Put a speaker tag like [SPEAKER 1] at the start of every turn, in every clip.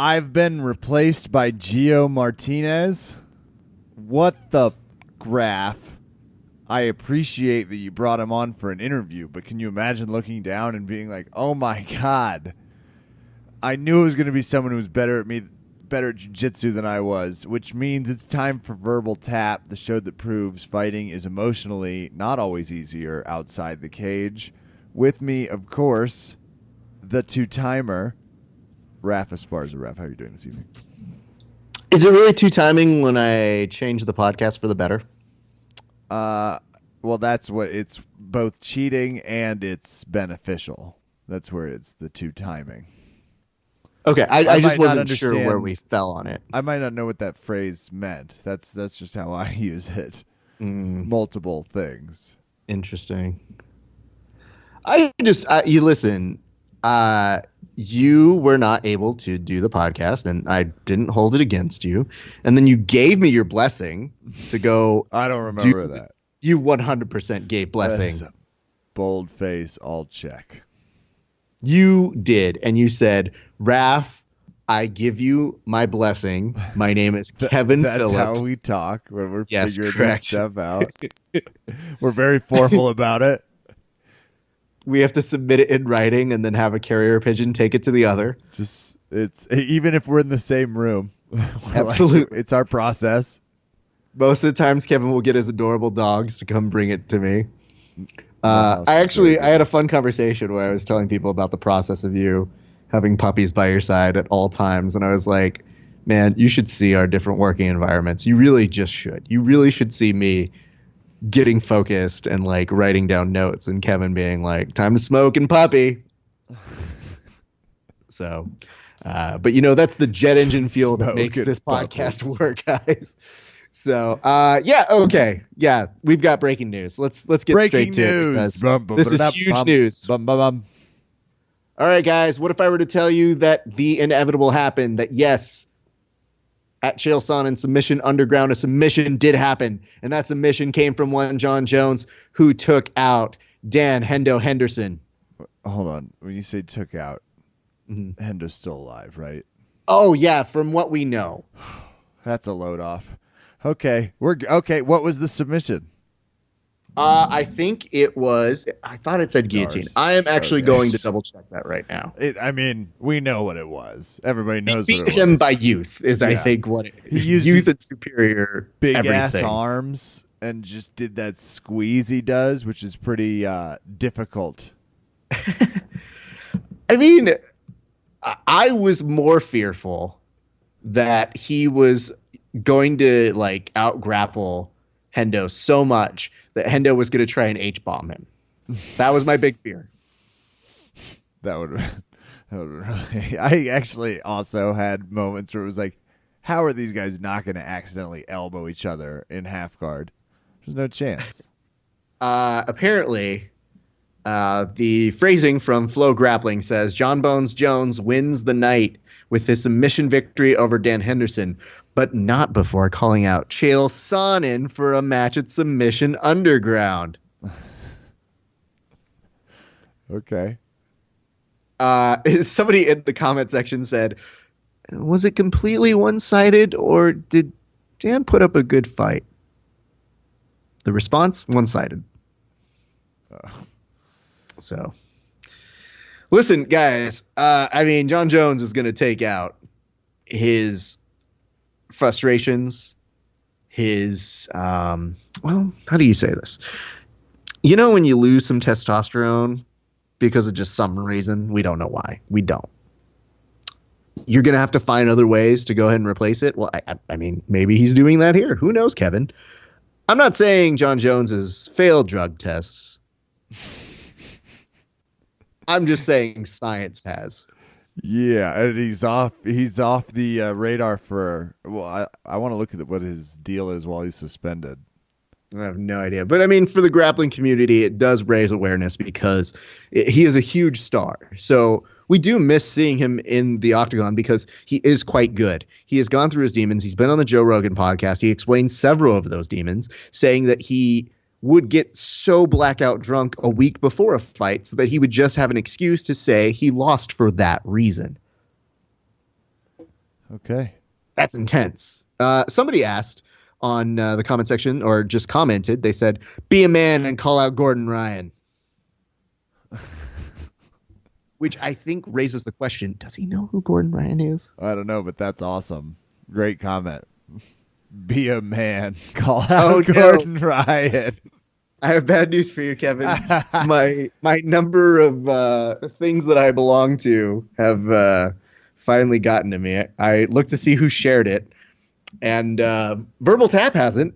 [SPEAKER 1] I've been replaced by Geo Martinez. What the graph? I appreciate that you brought him on for an interview, but can you imagine looking down and being like, oh my God, I knew it was going to be someone who was better at jiu-jitsu than I was, which means it's time for Verbal Tap, the show that proves fighting is emotionally not always easier outside the cage. With me, of course, the two-timer, Raf Esparza. Raf, how are you doing this evening?
[SPEAKER 2] Is it really two-timing when I change the podcast for the better?
[SPEAKER 1] Well, that's what it's both cheating and it's beneficial. That's where it's the two-timing.
[SPEAKER 2] Okay, I just wasn't sure where we fell on it.
[SPEAKER 1] I might not know what that phrase meant. That's just how I use it. Multiple things.
[SPEAKER 2] Interesting. You listen. You were not able to do the podcast, and I didn't hold it against you. And then you gave me your blessing to go.
[SPEAKER 1] I don't remember that.
[SPEAKER 2] You 100% gave blessing.
[SPEAKER 1] That is a bold face, all check.
[SPEAKER 2] You did, and you said, Raf, I give you my blessing. My name is Kevin Phillips.
[SPEAKER 1] That's how we talk when we're figuring this stuff out. We're very formal about it.
[SPEAKER 2] We have to submit it in writing and then have a carrier pigeon take it to the other.
[SPEAKER 1] It's even if we're in the same room.
[SPEAKER 2] Absolutely.
[SPEAKER 1] It's our process.
[SPEAKER 2] Most of the times Kevin will get his adorable dogs to come bring it to me. I had a fun conversation where I was telling people about the process of you having puppies by your side at all times. And I was like, man, you should see our different working environments. You really just should. You really should see me getting focused and like writing down notes and Kevin being like, time to smoke and puppy. So, but that's the jet engine fuel that makes this podcast work, guys. So, okay. Yeah, we've got breaking news. Let's get straight to it. This is huge news. All right, guys, what if I were to tell you that the inevitable happened, that yes, at Chael Sonnen Submission Underground, a submission did happen, and that submission came from one Jon Jones who took out Dan Hendo Henderson.
[SPEAKER 1] Hold on. When you say took out, Hendo's still alive, right?
[SPEAKER 2] Oh, yeah, from what we know.
[SPEAKER 1] That's a load off. Okay, what was the submission?
[SPEAKER 2] I think it was. I thought it said guillotine. I am actually going to double check that right now.
[SPEAKER 1] We know what it was. Everybody knows.
[SPEAKER 2] He beat him by youth. I think what it is.
[SPEAKER 1] He used
[SPEAKER 2] youth and superior.
[SPEAKER 1] Big
[SPEAKER 2] everything.
[SPEAKER 1] Ass arms and just did that squeeze he does, which is pretty difficult.
[SPEAKER 2] I mean, I was more fearful that he was going to like out grapple Hendo so much that Hendo was going to try and H-bomb him. That was my big fear.
[SPEAKER 1] That would really. I actually also had moments where it was like, how are these guys not going to accidentally elbow each other in half guard? There's no chance.
[SPEAKER 2] Apparently, the phrasing from Flow Grappling says Jon Bones Jones wins the night with his submission victory over Dan Henderson, but not before calling out Chael Sonnen for a match at Submission Underground.
[SPEAKER 1] Okay.
[SPEAKER 2] Somebody in the comment section said, was it completely one-sided or did Dan put up a good fight? The response, one-sided. So, listen, guys, Jon Jones is going to take out his frustrations, his, how do you say this? When you lose some testosterone because of just some reason, we don't know why. We don't. You're going to have to find other ways to go ahead and replace it. Well, maybe he's doing that here. Who knows, Kevin? I'm not saying Jon Jones has failed drug tests. I'm just saying science has.
[SPEAKER 1] Yeah, and he's off the radar for. Well, I want to look at what his deal is while he's suspended.
[SPEAKER 2] I have no idea, but for the grappling community, it does raise awareness because he is a huge star. So we do miss seeing him in the octagon because he is quite good. He has gone through his demons. He's been on the Joe Rogan podcast. He explained several of those demons, saying that he would get so blackout drunk a week before a fight so that he would just have an excuse to say he lost for that reason.
[SPEAKER 1] Okay.
[SPEAKER 2] That's intense. Somebody asked on the comment section, or just commented, they said, be a man and call out Gordon Ryan. Which I think raises the question, does he know who Gordon Ryan is?
[SPEAKER 1] I don't know, but that's awesome. Great comment. Be a man. Call out Gordon Ryan.
[SPEAKER 2] I have bad news for you, Kevin. my number of things that I belong to have finally gotten to me. I looked to see who shared it, and Verbal Tap hasn't,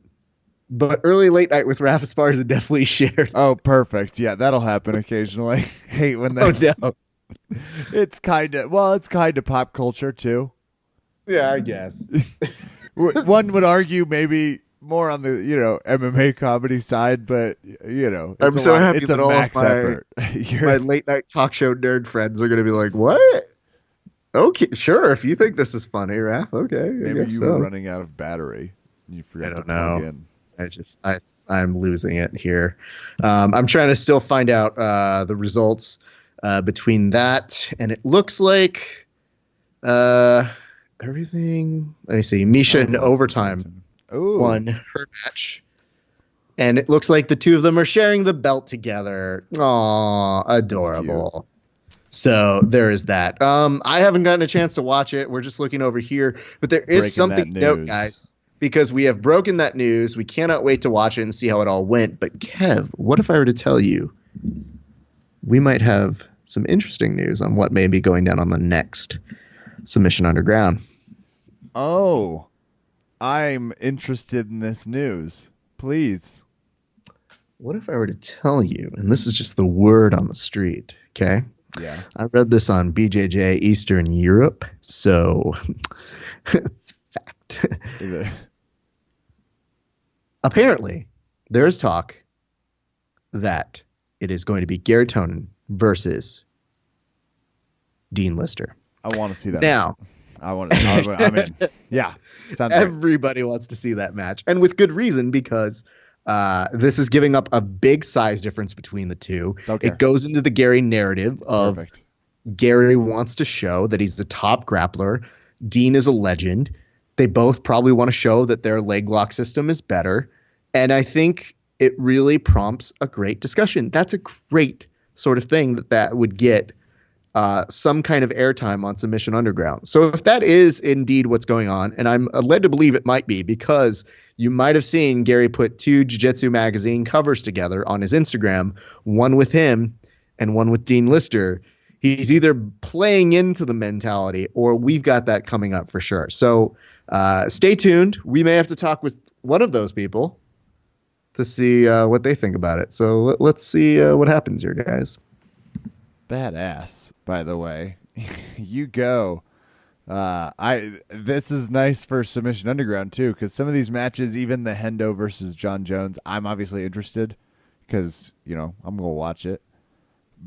[SPEAKER 2] but Early Late Night with Raph Esparza definitely shared.
[SPEAKER 1] Oh, perfect. Yeah, that'll happen occasionally. Hate when that.
[SPEAKER 2] Oh, no.
[SPEAKER 1] It's kind of pop culture too.
[SPEAKER 2] Yeah, I guess.
[SPEAKER 1] One would argue maybe more on the MMA comedy side, but
[SPEAKER 2] I'm so happy
[SPEAKER 1] it's
[SPEAKER 2] that
[SPEAKER 1] a
[SPEAKER 2] all
[SPEAKER 1] max
[SPEAKER 2] of
[SPEAKER 1] effort.
[SPEAKER 2] my late night talk show nerd friends are going to be like, "What? Okay, sure. If you think this is funny, Raph, okay."
[SPEAKER 1] Maybe you were running out of battery. You forgot to plug in.
[SPEAKER 2] I'm losing it here. I'm trying to still find out the results between that, and it looks like everything. Let me see. Misha in overtime won her match, and it looks like the two of them are sharing the belt together. Aw, adorable. So there is that. I haven't gotten a chance to watch it. We're just looking over here, but there is something to note, guys, because we have broken that news. We cannot wait to watch it and see how it all went. But Kev, what if I were to tell you we might have some interesting news on what may be going down on the next Submission Underground?
[SPEAKER 1] Oh, I'm interested in this news. Please.
[SPEAKER 2] What if I were to tell you, and this is just the word on the street, okay?
[SPEAKER 1] Yeah.
[SPEAKER 2] I read this on BJJ Eastern Europe, so it's fact. Apparently, there's talk that it is going to be Garry Tonon versus Dean Lister.
[SPEAKER 1] I want to see that.
[SPEAKER 2] Now,
[SPEAKER 1] I'm in. Yeah.
[SPEAKER 2] Everybody wants to see that match, and with good reason, because this is giving up a big size difference between the two.
[SPEAKER 1] Okay.
[SPEAKER 2] It goes into the Garry narrative of
[SPEAKER 1] Perfect.
[SPEAKER 2] Garry wants to show that he's the top grappler. Dean is a legend. They both probably want to show that their leg lock system is better. And I think it really prompts a great discussion. That's a great sort of thing that would get some kind of airtime on Submission Underground. So if that is indeed what's going on, and I'm led to believe it might be, because you might have seen Garry put 2 Jiu-Jitsu magazine covers together on his Instagram, one with him and one with Dean Lister. He's either playing into the mentality, or we've got that coming up for sure. So stay tuned. We may have to talk with one of those people to see what they think about it. So let's see what happens here, guys.
[SPEAKER 1] Badass, by the way. You go. This is nice for Submission Underground too, because some of these matches, even the Hendo versus Jon Jones, I'm obviously interested because I'm gonna watch it.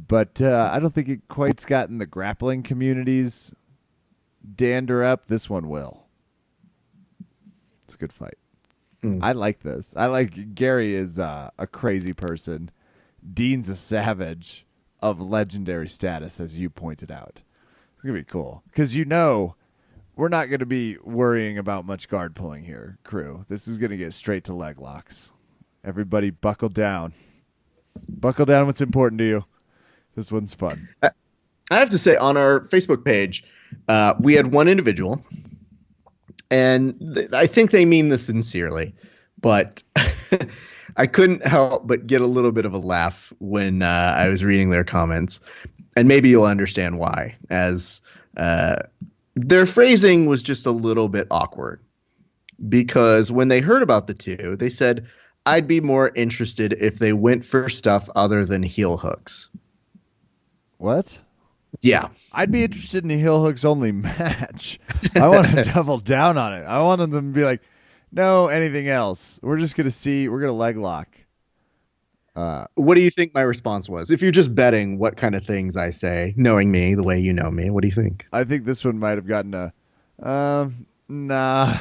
[SPEAKER 1] But I don't think it quite's gotten the grappling community's dander up. This one will. It's a good fight. I like this. I like Garry is a crazy person. Dean's a savage of legendary status, as you pointed out. It's going to be cool. Because we're not going to be worrying about much guard pulling here, crew. This is going to get straight to leg locks. Everybody buckle down. Buckle down what's important to you. This one's fun.
[SPEAKER 2] I have to say, on our Facebook page, we had one individual, and I think they mean this sincerely, but I couldn't help but get a little bit of a laugh when I was reading their comments. And maybe you'll understand why, as their phrasing was just a little bit awkward. Because when they heard about the two, they said, I'd be more interested if they went for stuff other than heel hooks.
[SPEAKER 1] What?
[SPEAKER 2] Yeah.
[SPEAKER 1] I'd be interested in a heel hooks only match. I want to double down on it. I want them to be like, no, anything else. We're just going to see. We're going to leg lock.
[SPEAKER 2] What do you think my response was? If you're just betting what kind of things I say, knowing me the way you know me, what do you think?
[SPEAKER 1] I think this one might have gotten a, nah.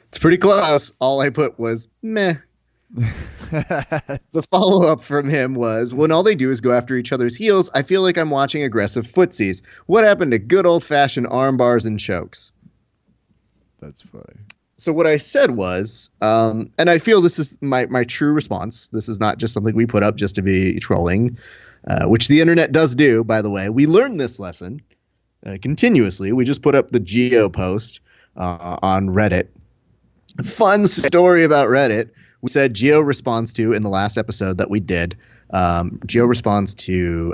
[SPEAKER 2] It's pretty close. All I put was meh. The follow-up from him was, when all they do is go after each other's heels, I feel like I'm watching aggressive footsies. What happened to good old-fashioned arm bars and chokes?
[SPEAKER 1] That's funny.
[SPEAKER 2] So what I said was, and I feel this is my true response. This is not just something we put up just to be trolling, which the internet does do, by the way. We learned this lesson continuously. We just put up the Geo post on Reddit. Fun story about Reddit. We said Geo responds to, in the last episode that we did, Geo responds to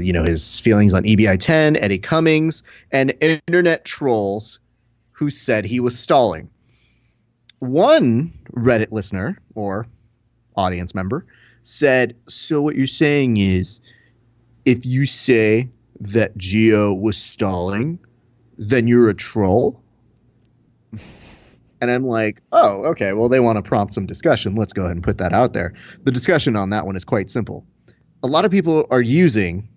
[SPEAKER 2] his feelings on EBI 10, Eddie Cummings, and internet trolls who said he was stalling. One Reddit listener or audience member said, so what you're saying is, if you say that Geo was stalling, then you're a troll? And I'm like, oh, okay, well, they want to prompt some discussion. Let's go ahead and put that out there. The discussion on that one is quite simple. A lot of people are using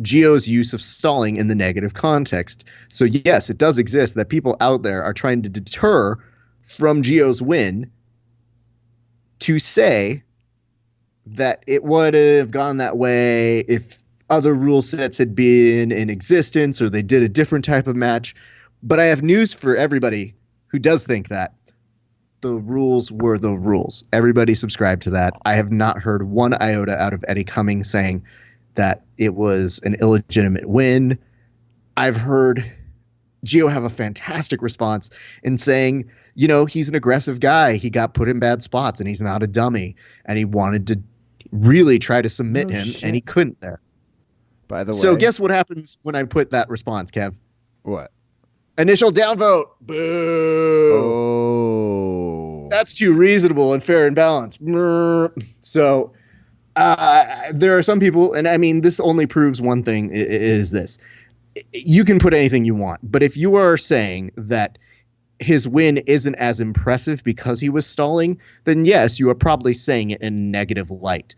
[SPEAKER 2] Geo's use of stalling in the negative context. So, yes, it does exist that people out there are trying to deter from Geo's win to say that it would have gone that way if other rule sets had been in existence or they did a different type of match. But I have news for everybody who does think that. The rules were the rules. Everybody subscribed to that. I have not heard one iota out of Eddie Cummings saying that it was an illegitimate win. I've heard Geo have a fantastic response in saying, he's an aggressive guy. He got put in bad spots and he's not a dummy. And he wanted to really try to submit him and he couldn't there.
[SPEAKER 1] By the way.
[SPEAKER 2] So guess what happens when I put that response, Kev?
[SPEAKER 1] What?
[SPEAKER 2] Initial downvote. Boo.
[SPEAKER 1] Oh.
[SPEAKER 2] That's too reasonable and fair and balanced. So there are some people, and I mean, this only proves one thing is this. You can put anything you want, but if you are saying that his win isn't as impressive because he was stalling, then yes, you are probably saying it in a negative light.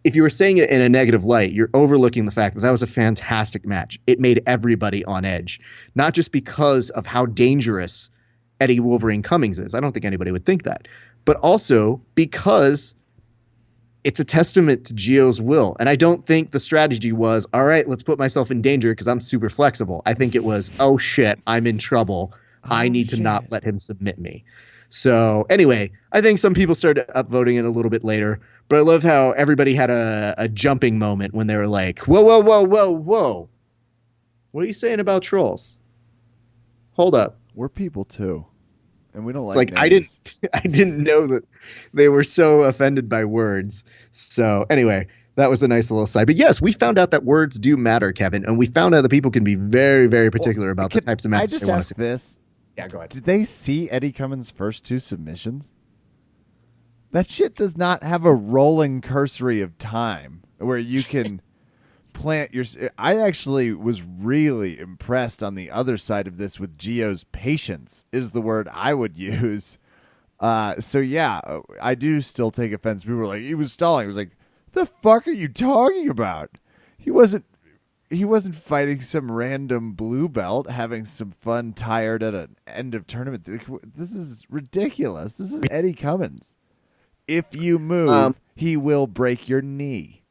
[SPEAKER 2] If you were saying it in a negative light, you're overlooking the fact that that was a fantastic match. It made everybody on edge, not just because of how dangerous Eddie Wolverine Cummings is. I don't think anybody would think that, but also because it's a testament to Geo's will. And I don't think the strategy was, all right, let's put myself in danger because I'm super flexible. I think it was, oh shit, I'm in trouble. I need to not let him submit me. So anyway, I think some people started upvoting it a little bit later, but I love how everybody had a jumping moment when they were like, whoa, whoa, whoa, whoa, whoa. What are you saying about trolls? Hold up.
[SPEAKER 1] We're people too. And we don't
[SPEAKER 2] It's
[SPEAKER 1] like
[SPEAKER 2] names. I didn't know that they were so offended by words. So anyway, that was a nice little side. But yes, we found out that words do matter, Kevin, and we found out that people can be very, very particular about the types of matches they want to see.
[SPEAKER 1] I just asked this.
[SPEAKER 2] Yeah, go ahead.
[SPEAKER 1] Did they see Eddie Cummins' first two submissions? That shit does not have a rolling cursory of time where you can plant your... I actually was really impressed on the other side of this with Geo's patience is the word I would use. So yeah, I do still take offense. People were like, he was stalling. I was like, the fuck are you talking about? He wasn't fighting some random blue belt, having some fun tired at an end of tournament. This is ridiculous. This is Eddie Cummins. If you move, he will break your knee.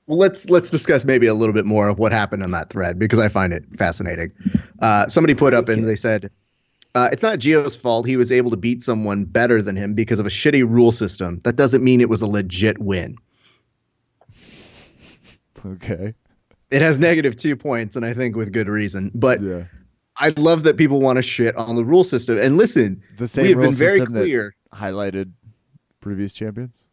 [SPEAKER 2] Well, let's discuss maybe a little bit more of what happened on that thread because I find it fascinating. Somebody put up and they said, it's not Geo's fault he was able to beat someone better than him because of a shitty rule system. That doesn't mean it was a legit win.
[SPEAKER 1] Okay.
[SPEAKER 2] It has -2 points, and I think with good reason. But
[SPEAKER 1] yeah.
[SPEAKER 2] I love that people want to shit on the rule system. And listen,
[SPEAKER 1] the same
[SPEAKER 2] we have
[SPEAKER 1] rule
[SPEAKER 2] been very
[SPEAKER 1] system
[SPEAKER 2] clear.
[SPEAKER 1] That highlighted previous champions?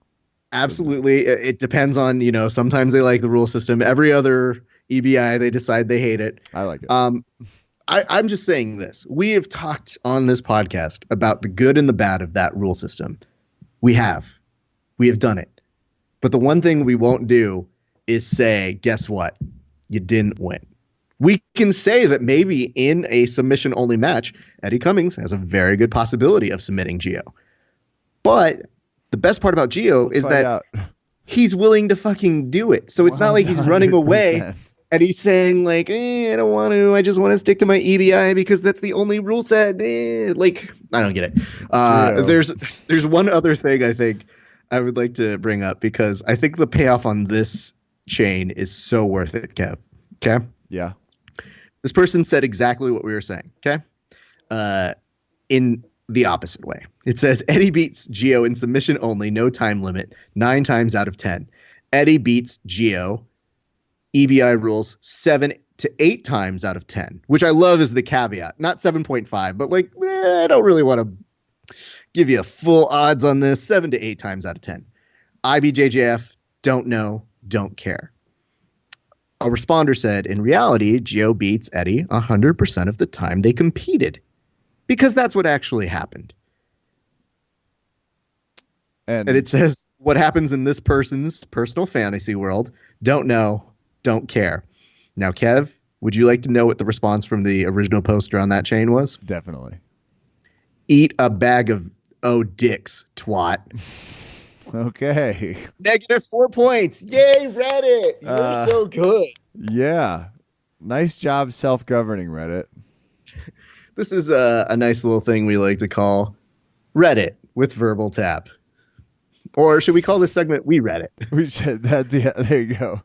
[SPEAKER 2] Absolutely. It depends on, sometimes they like the rule system. Every other EBI, they decide they hate it.
[SPEAKER 1] I like it.
[SPEAKER 2] I'm just saying this. We have talked on this podcast about the good and the bad of that rule system. We have done it. But the one thing we won't do is say, guess what? You didn't win. We can say that maybe in a submission-only match, Eddie Cummings has a very good possibility of submitting Geo. But the best part about Geo is that he's willing to fucking do it. So it's not like he's running away and he's saying like, I don't want to. I just want to stick to my EBI because that's the only rule set. I don't get it. There's one other thing I think I would like to bring up because I think the payoff on this chain is so worth it, Kev. Okay?
[SPEAKER 1] Yeah.
[SPEAKER 2] This person said exactly what we were saying, okay? In the opposite way. It says, Eddie beats Geo in submission only, no time limit, 9 times out of 10. Eddie beats Geo, EBI rules, 7 to 8 times out of 10, which I love as the caveat. Not 7.5, but like, I don't really want to give you a full odds on this. 7 to 8 times out of 10. IBJJF, don't know, don't care. A responder said, in reality, Geo beats Eddie 100% of the time they competed because that's what actually happened. And it says, what happens in this person's personal fantasy world, don't know, don't care. Now, Kev, would you like to know what the response from the original poster on that chain was?
[SPEAKER 1] Definitely.
[SPEAKER 2] Eat a bag of dicks, twat.
[SPEAKER 1] Okay.
[SPEAKER 2] -4 points. Yay, Reddit. You're so good.
[SPEAKER 1] Yeah. Nice job self-governing, Reddit.
[SPEAKER 2] This is a nice little thing we like to call Reddit with verbal tap. Or should we call this segment We Reddit?
[SPEAKER 1] We should. There you go.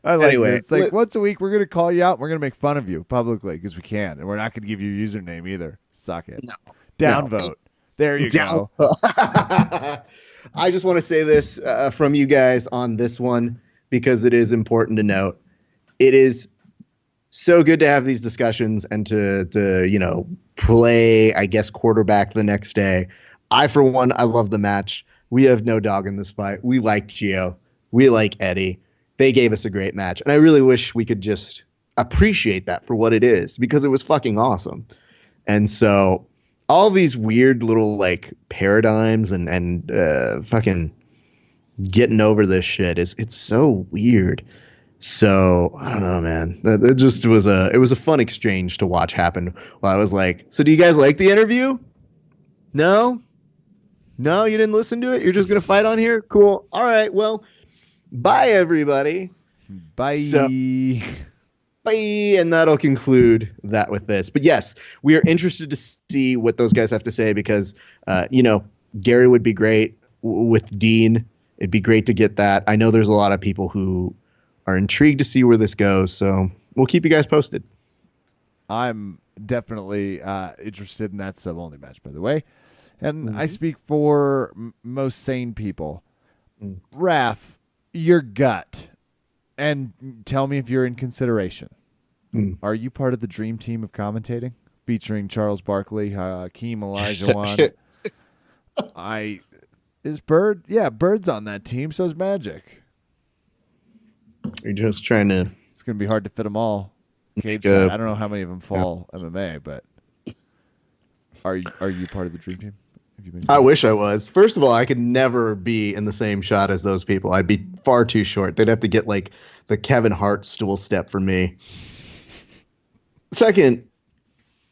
[SPEAKER 1] I like
[SPEAKER 2] Anyway,
[SPEAKER 1] this. It's like once a week we're going to call you out and we're going to make fun of you publicly because we can. And we're not going to give you your username either. Suck it.
[SPEAKER 2] No.
[SPEAKER 1] Downvote. There you go.
[SPEAKER 2] I just want to say this from you guys on this one because it is important to note. It is so good to have these discussions and to play, I guess, quarterback the next day. For one, I love the match. We have no dog in this fight. We like Geo. We like Eddie. They gave us a great match. And I really wish we could just appreciate that for what it is because it was fucking awesome. And so all these weird little like paradigms and fucking getting over this shit it's so weird. So I don't know, man. It just was a fun exchange to watch happen. While I was like, so do you guys like the interview? No, you didn't listen to it. You're just gonna fight on here. Cool. All right. Well, bye everybody.
[SPEAKER 1] Bye.
[SPEAKER 2] Bye. And that'll conclude that with this. But yes, we are interested to see what those guys have to say because, Garry would be great with Dean. It'd be great to get that. I know there's a lot of people who are intrigued to see where this goes. So we'll keep you guys posted.
[SPEAKER 1] I'm definitely interested in that sub-only match, by the way. And I speak for most sane people. Raph, your gut. And tell me if you're in consideration. Are you part of the dream team of commentating? Featuring Charles Barkley, Hakeem Olajuwon. Is Bird? Yeah, Bird's on that team, so is Magic.
[SPEAKER 2] You're just trying to...
[SPEAKER 1] It's going to be hard to fit them all. Cage side. I don't know how many of them fall MMA, but are you part of the dream team?
[SPEAKER 2] I wish I was. First of all, I could never be in the same shot as those people. I'd be far too short. They'd have to get like the Kevin Hart stool step for me. Second,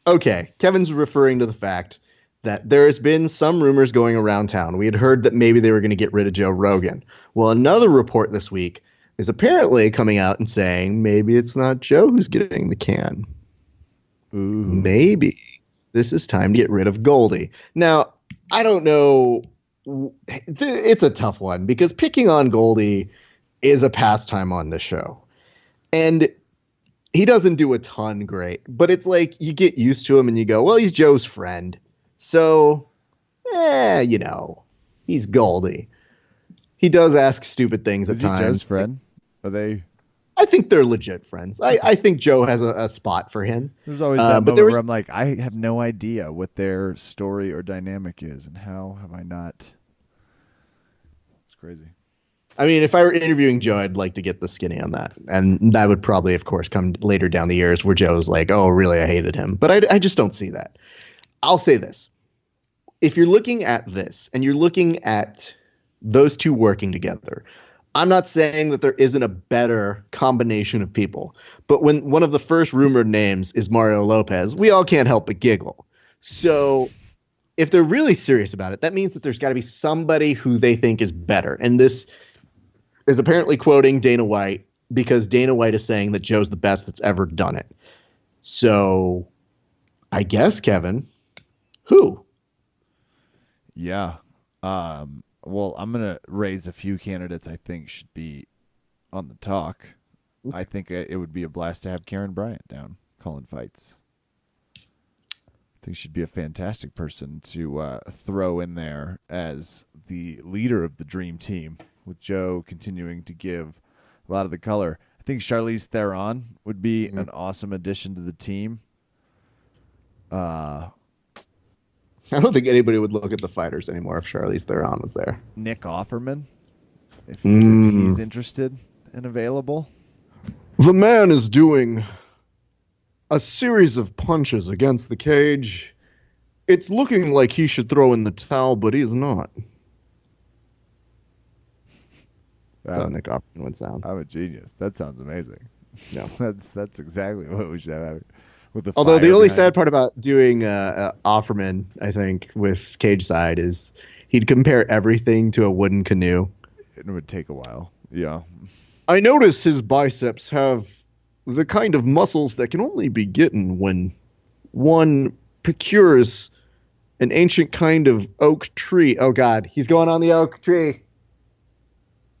[SPEAKER 2] okay, Kevin's referring to the fact that there has been some rumors going around town. We had heard that maybe they were going to get rid of Joe Rogan. Well, another report this week is apparently coming out and saying maybe it's not Joe who's getting the can.
[SPEAKER 1] Ooh.
[SPEAKER 2] Maybe this is time to get rid of Goldie. Now, I don't know. It's a tough one because picking on Goldie is a pastime on this show. And he doesn't do a ton great, but it's like you get used to him and you go, well, he's Joe's friend. So, he's Goldie. He does ask stupid things at times.
[SPEAKER 1] Is he Joe's friend? Are they?
[SPEAKER 2] I think they're legit friends. I think Joe has a spot for him.
[SPEAKER 1] There's always that moment where I'm like, I have no idea what their story or dynamic is, and how have I not? It's crazy.
[SPEAKER 2] I mean, if I were interviewing Joe, I'd like to get the skinny on that. And that would probably, of course, come later down the years where Joe's like, oh, really, I hated him. But I just don't see that. I'll say this. If you're looking at this and you're looking at those two working together, I'm not saying that there isn't a better combination of people. But when one of the first rumored names is Mario Lopez, we all can't help but giggle. So if they're really serious about it, that means that there's got to be somebody who they think is better. And this is apparently quoting Dana White because Dana White is saying that Joe's the best that's ever done it. So I guess, Kevin, who?
[SPEAKER 1] Yeah. Well, I'm going to raise a few candidates I think should be on the talk. I think it would be a blast to have Karen Bryant down calling fights. I think she'd be a fantastic person to throw in there as the leader of the dream team, with Joe continuing to give a lot of the color. I think Charlize Theron would be an awesome addition to the team.
[SPEAKER 2] I don't think anybody would look at the fighters anymore if Charlize Theron was there.
[SPEAKER 1] Nick Offerman, if he's interested and available.
[SPEAKER 2] The man is doing a series of punches against the cage. It's looking like he should throw in the towel, but he's not. That's how Nick Offerman would sound.
[SPEAKER 1] I'm a genius. That sounds amazing.
[SPEAKER 2] Yeah,
[SPEAKER 1] that's exactly what we should have. With the
[SPEAKER 2] although the only sad part about doing Offerman, I think, with cage side is he'd compare everything to a wooden canoe.
[SPEAKER 1] It would take a while. Yeah.
[SPEAKER 2] I notice his biceps have the kind of muscles that can only be gotten when one procures an ancient kind of oak tree. Oh, God. He's going on the oak tree.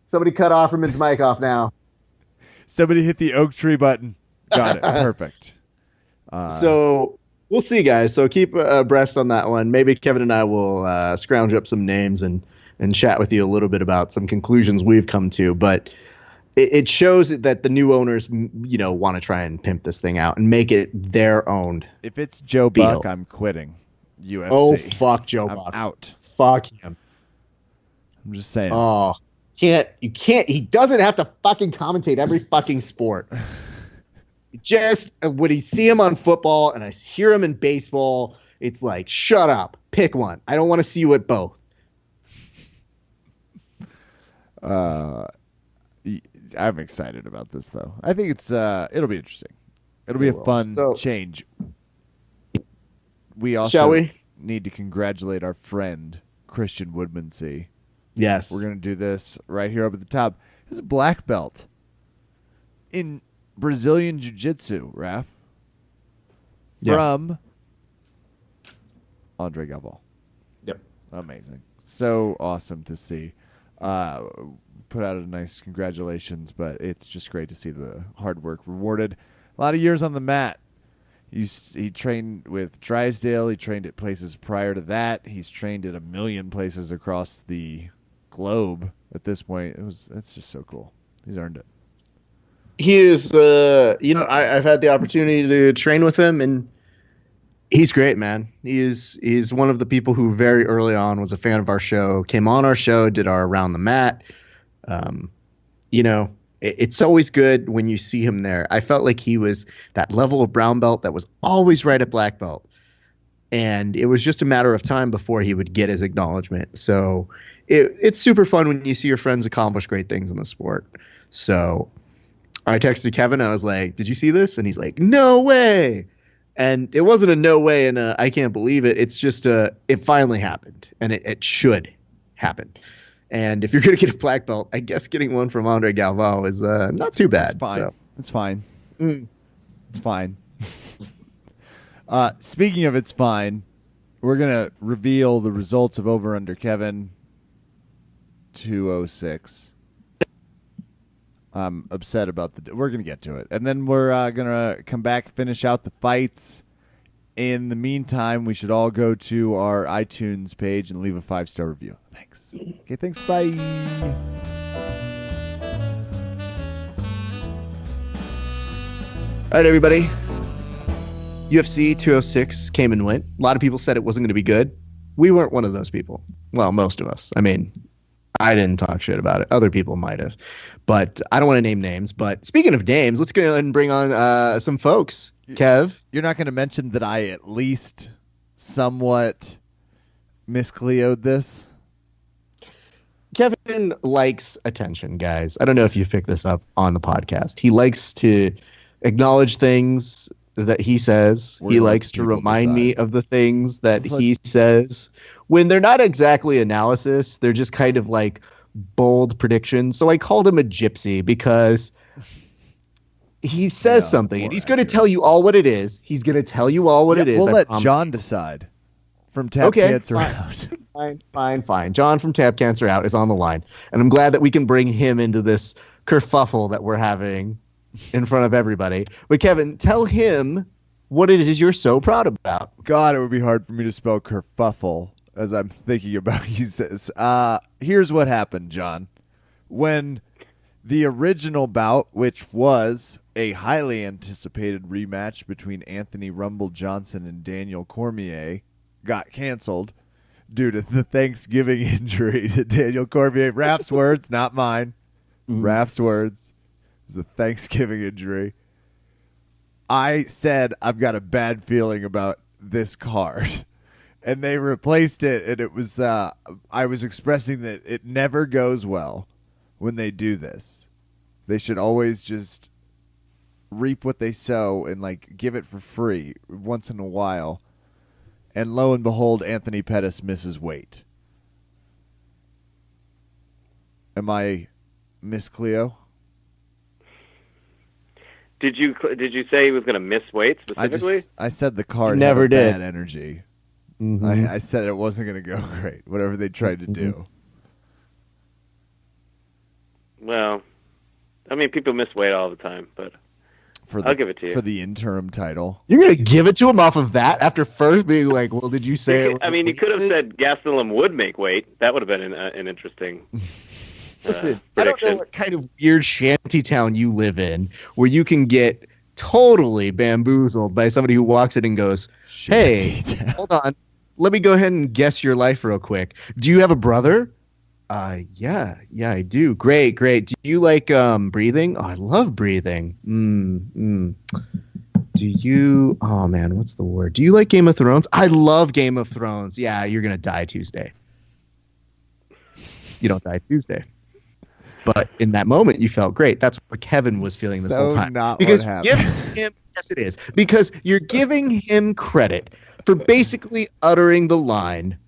[SPEAKER 2] Somebody cut Offerman's mic off now.
[SPEAKER 1] Somebody hit the oak tree button. Got it. Perfect.
[SPEAKER 2] So we'll see, guys. So keep abreast on that one. Maybe Kevin and I will scrounge up some names and chat with you a little bit about some conclusions we've come to. But it shows that the new owners, want to try and pimp this thing out and make it their own.
[SPEAKER 1] If it's Joe Buck, I'm quitting UFC.
[SPEAKER 2] Oh, fuck Joe
[SPEAKER 1] I'm
[SPEAKER 2] Buck.
[SPEAKER 1] out.
[SPEAKER 2] Fuck him.
[SPEAKER 1] I'm just saying.
[SPEAKER 2] Oh, you can't. He doesn't have to fucking commentate every fucking sport. Just when you see him on football and I hear him in baseball, it's like, shut up, pick one. I don't want to see you at both.
[SPEAKER 1] I'm excited about this, though. I think it'll be interesting. It'll be a fun change. We also need to congratulate our friend Kristian Woodmansee.
[SPEAKER 2] Yes.
[SPEAKER 1] We're going to do this right here up at the top. This is a black belt in Brazilian Jiu-Jitsu, Raph. From Andre Galvão.
[SPEAKER 2] Yep.
[SPEAKER 1] Amazing. So awesome to see. Put out a nice congratulations, but it's just great to see the hard work rewarded. A lot of years on the mat. He trained with Drysdale. He trained at places prior to that. He's trained at a million places across the globe at this point. It's just so cool. He's earned it.
[SPEAKER 2] He is, I've had the opportunity to train with him, and he's great, man. He's one of the people who very early on was a fan of our show, came on our show, did our Around the Mat. It's always good when you see him there. I felt like he was that level of brown belt that was always right at black belt. And it was just a matter of time before he would get his acknowledgement. So it's super fun when you see your friends accomplish great things in the sport. So I texted Kevin. I was like, did you see this? And he's like, no way. And it wasn't a no way and I can't believe it. It's just it finally happened. And it should happen. And if you're going to get a black belt, I guess getting one from Andre Galvão is not too bad.
[SPEAKER 1] It's fine.
[SPEAKER 2] So.
[SPEAKER 1] It's fine. It's fine. Speaking of it's fine, we're going to reveal the results of Over Under Kevin 206. I'm upset about we're going to get to it. And then we're going to come back, finish out the fights. In the meantime, we should all go to our iTunes page and leave a 5-star review. Thanks. Okay, thanks. Bye.
[SPEAKER 2] All right, everybody. UFC 206 came and went. A lot of people said it wasn't going to be good. We weren't one of those people. Well, most of us. I mean, I didn't talk shit about it. Other people might have. But I don't want to name names. But speaking of names, let's go ahead and bring on some folks. Kev?
[SPEAKER 1] You're not going to mention that I at least somewhat miscleoed this?
[SPEAKER 2] Kevin likes attention, guys. I don't know if you've picked this up on the podcast. He likes to acknowledge things that he says. He likes to remind me of the things that he says. When they're not exactly analysis, they're just kind of like bold predictions. So I called him a gypsy because he says something, and he's going to tell you all what it is. He's going to tell you all what it is.
[SPEAKER 1] We'll let John decide from Tap Cats Around.
[SPEAKER 2] Fine. Jon from Tap Cancer Out is on the line, and I'm glad that we can bring him into this kerfuffle that we're having in front of everybody. But Kevin, tell him what it is you're so proud about.
[SPEAKER 1] God, it would be hard for me to spell kerfuffle as I'm thinking about you. Says, here's what happened, Jon. When the original bout, which was a highly anticipated rematch between Anthony Rumble Johnson and Daniel Cormier, got canceled due to the Thanksgiving injury to Daniel Cormier. Raph's words, not mine. Raph's words. It was a Thanksgiving injury. I said I've got a bad feeling about this card. And they replaced it, and it was I was expressing that it never goes well when they do this. They should always just reap what they sow and like give it for free once in a while. And lo and behold, Anthony Pettis misses weight. Am I Miss Cleo?
[SPEAKER 3] Did you say he was going to miss weight specifically?
[SPEAKER 1] I said the card
[SPEAKER 2] never
[SPEAKER 1] had
[SPEAKER 2] did.
[SPEAKER 1] bad energy.
[SPEAKER 2] Mm-hmm.
[SPEAKER 1] I said it wasn't going to go great, whatever they tried to do.
[SPEAKER 3] Well, I mean, people miss weight all the time, but I'll give it to you.
[SPEAKER 1] For the interim title.
[SPEAKER 2] You're going to give it to him off of that after first being like, well, did you say it?
[SPEAKER 3] I mean, you could have said Gastelum would make weight. That would have been an interesting
[SPEAKER 2] Listen, I don't
[SPEAKER 3] prediction.
[SPEAKER 2] know what kind of weird shanty town you live in where you can get totally bamboozled by somebody who walks in and goes, hey, hold on. Let me go ahead and guess your life real quick. Do you have a brother? Yeah, I do. Great. Do you like breathing? Oh, I love breathing. Do you? Oh man, what's the word? Do you like Game of Thrones? I love Game of Thrones. Yeah, you're gonna die Tuesday. You don't die Tuesday. But in that moment, you felt great. That's what Kevin was feeling this whole time.
[SPEAKER 1] Not
[SPEAKER 2] because
[SPEAKER 1] what happened.
[SPEAKER 2] Yes, it is. Because you're giving him credit for basically uttering the line,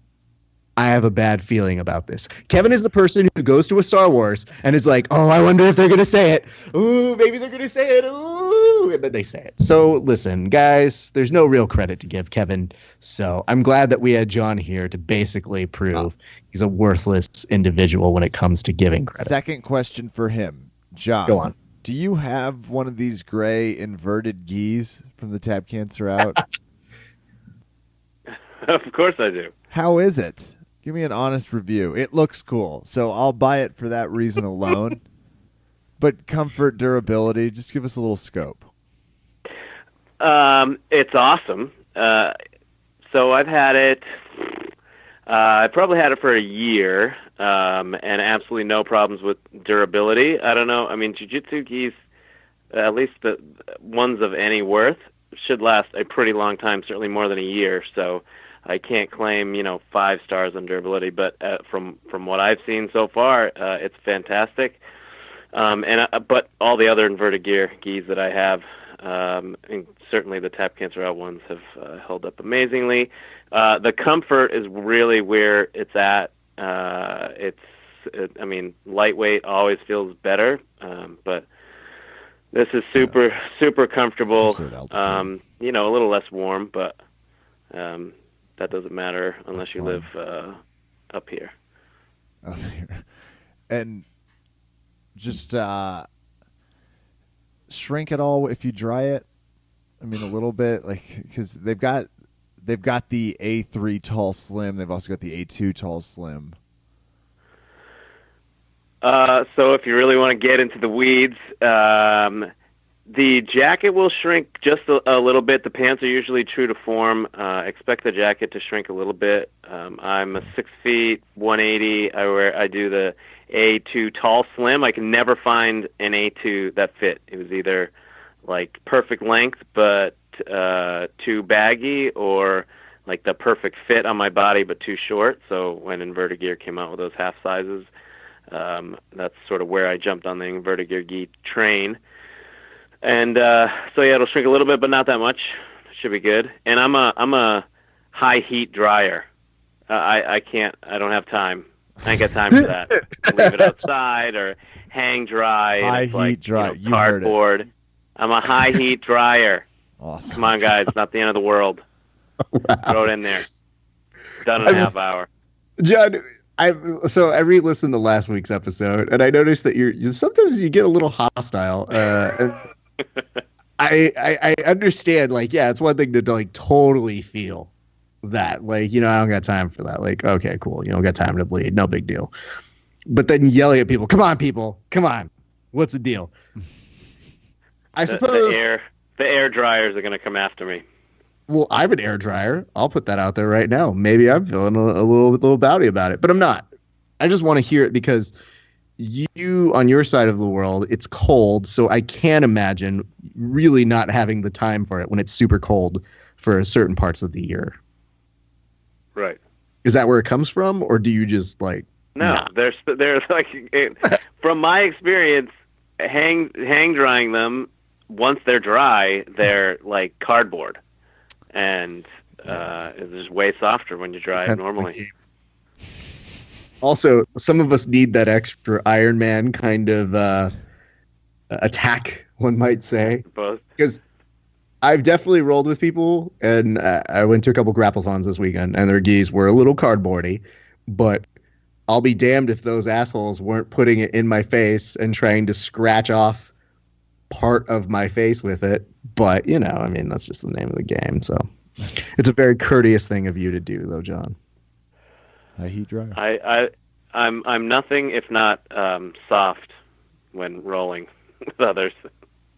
[SPEAKER 2] I have a bad feeling about this. Kevin is the person who goes to a Star Wars and is like, oh, I wonder if they're going to say it. Ooh, maybe they're going to say it. Ooh, and then they say it. So listen, guys, there's no real credit to give Kevin. So I'm glad that we had Jon here to basically prove he's a worthless individual when it comes to giving credit.
[SPEAKER 1] Second question for him. Jon.
[SPEAKER 2] Go on.
[SPEAKER 1] Do you have one of these gray inverted gis from the Tap Cancer Out?
[SPEAKER 3] Of course I do.
[SPEAKER 1] How is it? Give me an honest review. It looks cool, so I'll buy it for that reason alone. But comfort, durability, just give us a little scope.
[SPEAKER 3] It's awesome. So I've had it. I probably had it for a year, and absolutely no problems with durability. I don't know. I mean, Jiu-Jitsu gis, at least the ones of any worth, should last a pretty long time, certainly more than a year. So I can't claim, 5 stars on durability, but from what I've seen so far, it's fantastic. But all the other inverted gear gis that I have, and certainly the Tap Cancer Out ones have held up amazingly. The comfort is really where it's at. Lightweight always feels better, but this is super comfortable. A little less warm, but that doesn't matter unless you live up here.
[SPEAKER 1] Up here. And just shrink it all if you dry it. I mean, a little bit, because they've got the A3 tall slim. They've also got the A2 tall slim.
[SPEAKER 3] So if you really want to get into the weeds, the jacket will shrink just a little bit. The pants are usually true to form. Expect the jacket to shrink a little bit. I'm a 6 feet, 180. I do the A2 tall slim. I can never find an A2 that fit. It was either like perfect length but too baggy, or like the perfect fit on my body but too short. So when Inverted Gear came out with those half sizes, that's sort of where I jumped on the Inverted Gear gi train. And so yeah, it'll shrink a little bit, but not that much. Should be good. And I'm a high heat dryer. I don't have time. I ain't got time for that. Leave it outside or hang dry.
[SPEAKER 1] High
[SPEAKER 3] and it's
[SPEAKER 1] heat
[SPEAKER 3] like,
[SPEAKER 1] dryer. You
[SPEAKER 3] cardboard.
[SPEAKER 1] heard it.
[SPEAKER 3] I'm a high heat dryer.
[SPEAKER 1] Awesome.
[SPEAKER 3] Come on, guys. It's not the end of the world.
[SPEAKER 2] Wow.
[SPEAKER 3] Throw it in there. Done in a half hour.
[SPEAKER 2] John, I re-listened to last week's episode, and I noticed that sometimes you get a little hostile. And I understand, like, yeah, it's one thing to like totally feel that, like, I don't got time for that. Like, okay, cool, you don't got time to bleed, no big deal. But then yelling at people, come on, people, come on, what's the deal? I suppose
[SPEAKER 3] the air dryers are going to come after me.
[SPEAKER 2] Well, I'm an air dryer. I'll put that out there right now. Maybe I'm feeling a little bouty about it, but I'm not. I just want to hear it because you, on your side of the world, it's cold, so I can't imagine really not having the time for it when it's super cold for certain parts of the year.
[SPEAKER 3] Right.
[SPEAKER 2] Is that where it comes from, or do you just like?
[SPEAKER 3] No,
[SPEAKER 2] nah?
[SPEAKER 3] there's like, from my experience, hang drying them. Once they're dry, they're like cardboard, and it's just way softer when you dry it normally.
[SPEAKER 2] Also, some of us need that extra Iron Man kind of attack, one might say. Because I've definitely rolled with people, and I went to a couple grapple-thons this weekend, and their gis were a little cardboardy, but I'll be damned if those assholes weren't putting it in my face and trying to scratch off part of my face with it. But, I mean, that's just the name of the game, so it's a very courteous thing of you to do, though, John.
[SPEAKER 1] I heat dryer.
[SPEAKER 3] I'm nothing if not soft when rolling with others.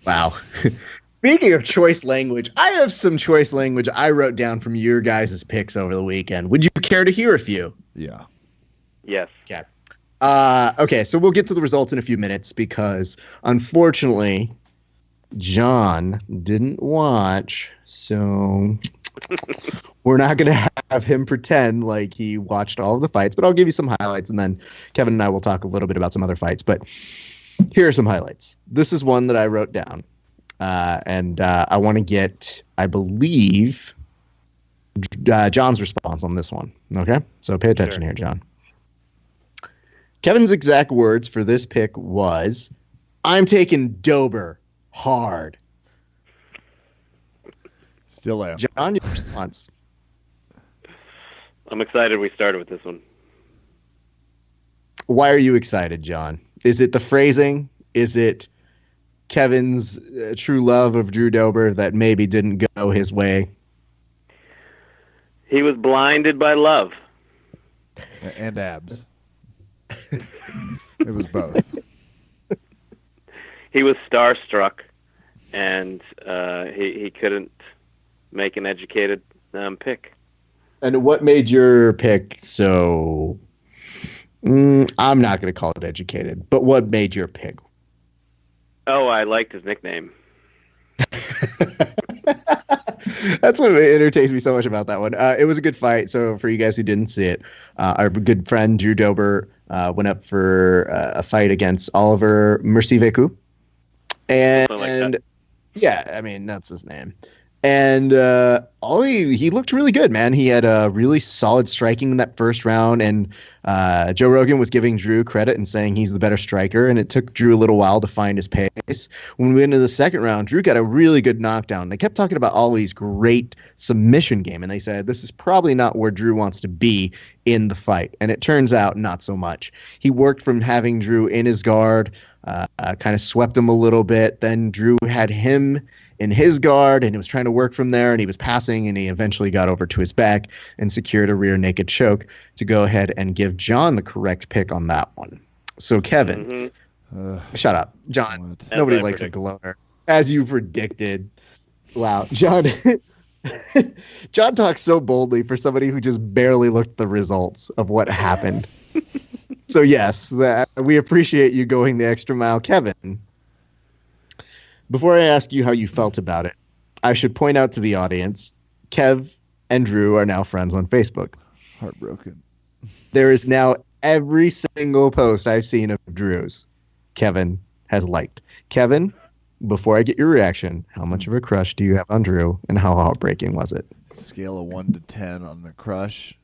[SPEAKER 2] Wow. Speaking of choice language, I have some choice language I wrote down from your guys' picks over the weekend. Would you care to hear a few?
[SPEAKER 1] Yeah.
[SPEAKER 3] Yes.
[SPEAKER 2] Okay. Okay, so we'll get to the results in a few minutes because, unfortunately, John didn't watch, so we're not going to have him pretend like he watched all of the fights, but I'll give you some highlights, and then Kevin and I will talk a little bit about some other fights. But here are some highlights. This is one that I wrote down, and I want to get, I believe, John's response on this one. Okay? So pay attention here, John. Kevin's exact words for this pick was, I'm taking Dober hard.
[SPEAKER 1] Still am.
[SPEAKER 2] John, your response.
[SPEAKER 3] I'm excited we started with this one.
[SPEAKER 2] Why are you excited, John? Is it the phrasing? Is it Kevin's true love of Drew Dober that maybe didn't go his way?
[SPEAKER 3] He was blinded by love.
[SPEAKER 1] And abs. It was both.
[SPEAKER 3] He was starstruck, and he couldn't make an educated pick.
[SPEAKER 2] And what made your pick so... I'm not going to call it educated, but what made your pick?
[SPEAKER 3] Oh, I liked his nickname.
[SPEAKER 2] That's what entertains me so much about that one. It was a good fight. So for you guys who didn't see it, our good friend Drew Dober went up for a fight against Oliver Mercivecu. And yeah, I mean, that's his name. And he looked really good, man. He had a really solid striking in that first round, and Joe Rogan was giving Drew credit and saying he's the better striker, and it took Drew a little while to find his pace. When we went into the second round, Drew got a really good knockdown. They kept talking about Ollie's great submission game, and they said this is probably not where Drew wants to be in the fight, and it turns out not so much. He worked from having Drew in his guard, kind of swept him a little bit, then Drew had him in his guard, and he was trying to work from there, and he was passing, and he eventually got over to his back and secured a rear naked choke to go ahead and give John the correct pick on that one. So, Kevin, shut up. John, nobody likes a gloater. As you predicted. Wow. John John talks so boldly for somebody who just barely looked at the results of what happened. So, yes, we appreciate you going the extra mile. Kevin, before I ask you how you felt about it, I should point out to the audience, Kev and Drew are now friends on Facebook.
[SPEAKER 1] Heartbroken.
[SPEAKER 2] There is now every single post I've seen of Drew's, Kevin has liked. Kevin, before I get your reaction, how much of a crush do you have on Drew, and how heartbreaking was it?
[SPEAKER 1] Scale of 1 to 10 on the crush.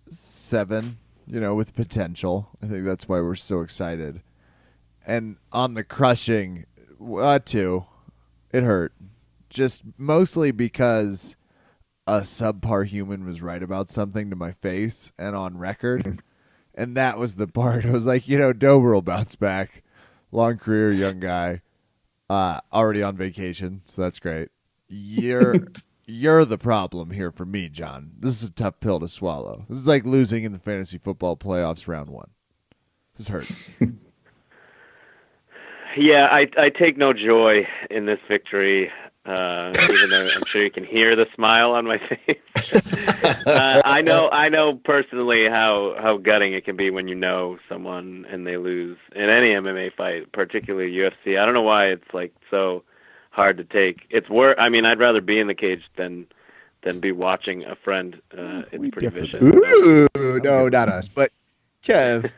[SPEAKER 1] 7, with potential. I think that's why we're so excited. And on the crushing, 2. It hurt. Just mostly because a subpar human was right about something to my face and on record. And that was the part. I was like, Dober will bounce back. Long career, young guy. Already on vacation, so that's great. You're the problem here for me, John. This is a tough pill to swallow. This is like losing in the fantasy football playoffs round 1. This hurts.
[SPEAKER 3] Yeah, I take no joy in this victory, even though I'm sure you can hear the smile on my face. I know personally how gutting it can be when you know someone and they lose in any MMA fight, particularly UFC. I don't know why it's like so hard to take. It's worse. I mean, I'd rather be in the cage than be watching a friend. It's pretty vicious.
[SPEAKER 2] Ooh, no, not us. But Kev,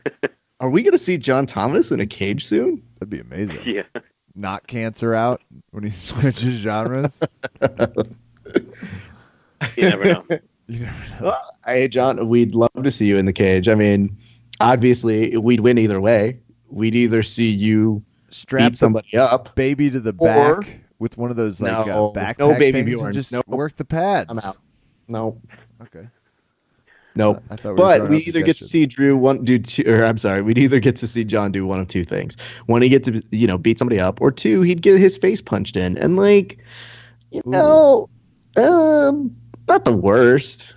[SPEAKER 2] are we going to see Jon Thomas in a cage soon?
[SPEAKER 1] That'd be amazing.
[SPEAKER 3] Yeah.
[SPEAKER 1] Knock cancer out when he switches genres.
[SPEAKER 3] You never know.
[SPEAKER 2] Well, hey, John, we'd love to see you in the cage. I mean, obviously, we'd win either way. We'd either see you beat somebody up,
[SPEAKER 1] baby to the back with one of those backpack
[SPEAKER 2] no baby
[SPEAKER 1] things
[SPEAKER 2] Bjorn.
[SPEAKER 1] and just
[SPEAKER 2] Nope.
[SPEAKER 1] work the pads.
[SPEAKER 2] I'm out. No.
[SPEAKER 1] Okay.
[SPEAKER 2] Nope.
[SPEAKER 1] I thought
[SPEAKER 2] But we either get to see we'd either get to see John do one of two things. One, he get to beat somebody up, or two, he'd get his face punched in, and not the worst,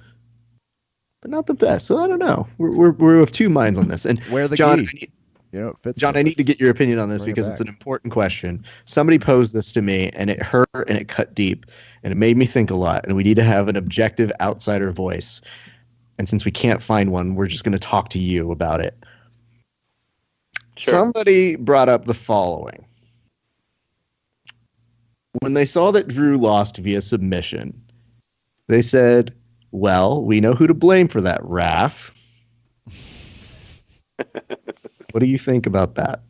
[SPEAKER 2] but not the best. So I don't know. We're of two minds on this. And
[SPEAKER 1] where the
[SPEAKER 2] John,
[SPEAKER 1] key? It fits.
[SPEAKER 2] John, I need to get your opinion on this because it's an important question. Somebody posed this to me, and it hurt and it cut deep, and it made me think a lot. And we need to have an objective outsider voice. And since we can't find one, we're just going to talk to you about it. Sure. Somebody brought up the following. When they saw that Drew lost via submission, they said, well, we know who to blame for that, Raph. What do you think about that?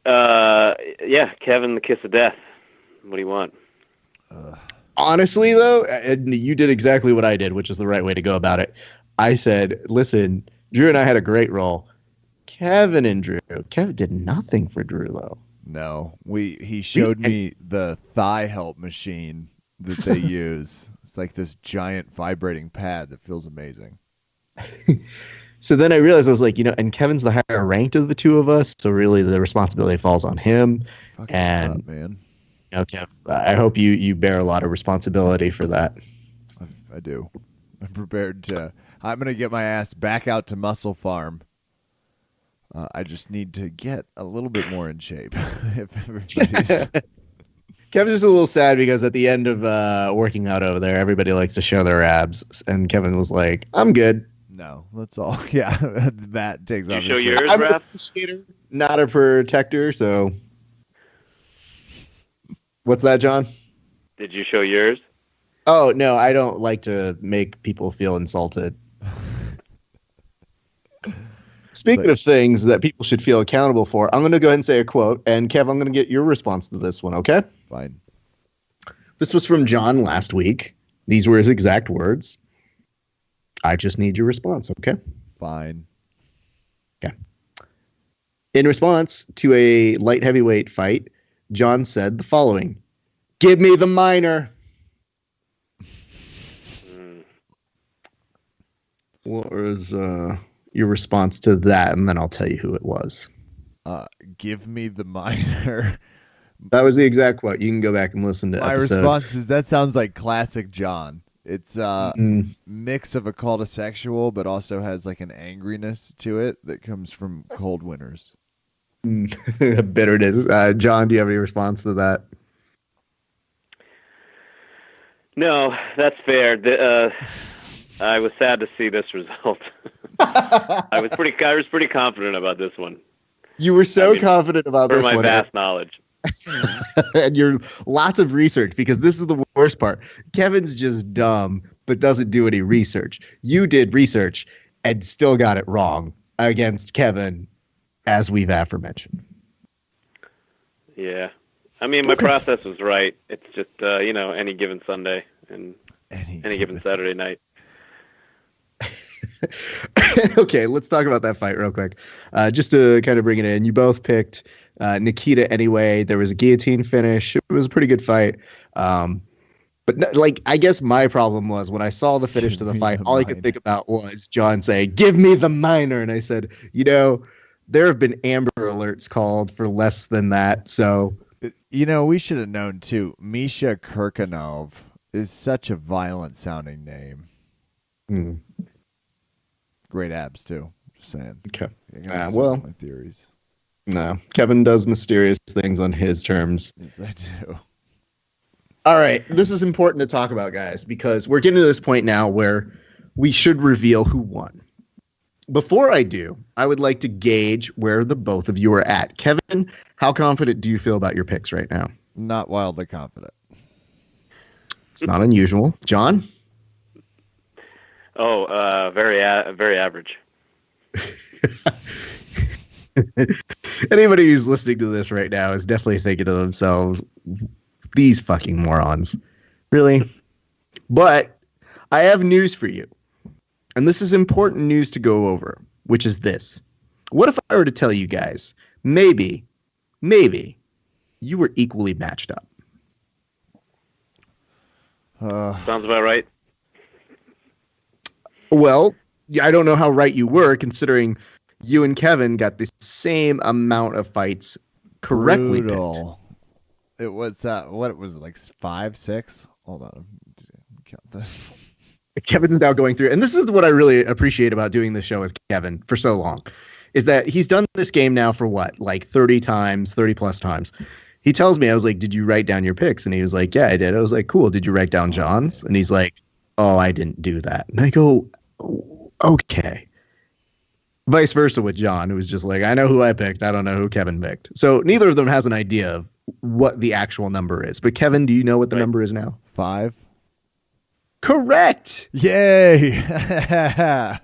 [SPEAKER 3] Yeah, Kevin, the kiss of death. What do you want?
[SPEAKER 2] Honestly, though, you did exactly what I did, which is the right way to go about it. I said, listen, Drew and I had a great role. Kevin did nothing for Drew, though.
[SPEAKER 1] No, he showed me the thigh help machine that they use. It's like this giant vibrating pad that feels amazing.
[SPEAKER 2] So then I realized I was like, and Kevin's the higher ranked of the two of us, so really the responsibility falls on him.
[SPEAKER 1] Fucking
[SPEAKER 2] and
[SPEAKER 1] up, man.
[SPEAKER 2] Kev, I hope you bear a lot of responsibility for that.
[SPEAKER 1] I do. I'm prepared to. I'm going to get my ass back out to Muscle Farm. I just need to get a little bit more in shape. If everybody's...
[SPEAKER 2] Kevin's just a little sad because at the end of working out over there, everybody likes to show their abs, and Kevin was like, "I'm good."
[SPEAKER 1] No, that's all. Yeah, that takes off.
[SPEAKER 3] You show yours,
[SPEAKER 2] I'm
[SPEAKER 3] Raph?
[SPEAKER 2] a skater, not a protector. So, what's that, John?
[SPEAKER 3] Did you show yours?
[SPEAKER 2] Oh no, I don't like to make people feel insulted. Speaking of things that people should feel accountable for, I'm going to go ahead and say a quote. And Kev, I'm going to get your response to this one, okay?
[SPEAKER 1] Fine.
[SPEAKER 2] This was from John last week. These were his exact words. I just need your response, okay?
[SPEAKER 1] Fine.
[SPEAKER 2] Okay. In response to a light heavyweight fight, John said the following. Give me the minor. What was your response to that? And then I'll tell you who it was.
[SPEAKER 1] Give me the minor.
[SPEAKER 2] That was the exact quote. You can go back and listen to
[SPEAKER 1] My
[SPEAKER 2] episode.
[SPEAKER 1] response is that sounds like classic John. It's a mix of a call to sexual, but also has like an angriness to it that comes from cold winters.
[SPEAKER 2] Bitterness. John, do you have any response to that?
[SPEAKER 3] No, that's fair. I was sad to see this result. I was pretty confident about this one.
[SPEAKER 2] You were so confident about this one.
[SPEAKER 3] For my vast knowledge.
[SPEAKER 2] And your lots of research, because this is the worst part. Kevin's just dumb, but doesn't do any research. You did research and still got it wrong against Kevin, as we've aforementioned.
[SPEAKER 3] Yeah. I mean, my process was right. It's just, any given Sunday and any given Saturday night.
[SPEAKER 2] Okay, let's talk about that fight real quick. Just to kind of bring it in, you both picked Nikita anyway. There was a guillotine finish. It was a pretty good fight. But like, I guess my problem was when I saw the finish to the
[SPEAKER 1] Give me
[SPEAKER 2] fight,
[SPEAKER 1] the
[SPEAKER 2] all I could
[SPEAKER 1] minor.
[SPEAKER 2] think about was Jon saying, "Give me the minor," and I said, there have been Amber Alerts called for less than that, so.
[SPEAKER 1] We should have known too. Misha Kirkanov is such a violent sounding name.
[SPEAKER 2] Hmm.
[SPEAKER 1] Great abs too. Just saying.
[SPEAKER 2] Okay.
[SPEAKER 1] I gotta start
[SPEAKER 2] Well,
[SPEAKER 1] my theories.
[SPEAKER 2] no. Kevin does mysterious things on his terms.
[SPEAKER 1] Yes, I do.
[SPEAKER 2] All right. This is important to talk about, guys, because we're getting to this point now where we should reveal who won. Before I do, I would like to gauge where the both of you are at. Kevin, how confident do you feel about your picks right now?
[SPEAKER 1] Not wildly confident.
[SPEAKER 2] It's not unusual. Jon?
[SPEAKER 3] Oh, very average.
[SPEAKER 2] Anybody who's listening to this right now is definitely thinking to themselves, these fucking morons. Really? But I have news for you. And this is important news to go over, which is this. What if I were to tell you guys, maybe you were equally matched up?
[SPEAKER 3] Sounds about right.
[SPEAKER 2] Well, I don't know how right you were, considering you and Kevin got the same amount of fights correctly picked.
[SPEAKER 1] Brutal. It was what it was like 5, 6. Hold on, let me count this.
[SPEAKER 2] Kevin's now going through, and this is what I really appreciate about doing this show with Kevin for so long, is that he's done this game now for what, like 30 plus times. He tells me, I was like, did you write down your picks? And he was like, yeah, I did. I was like, cool. Did you write down Jon's? And he's like, oh, I didn't do that. And I go, okay. Vice versa with Jon, who was just like, I know who I picked. I don't know who Kevin picked. So neither of them has an idea of what the actual number is. But Kevin, do you know what the number is now?
[SPEAKER 1] 5.
[SPEAKER 2] Correct.
[SPEAKER 1] Yay!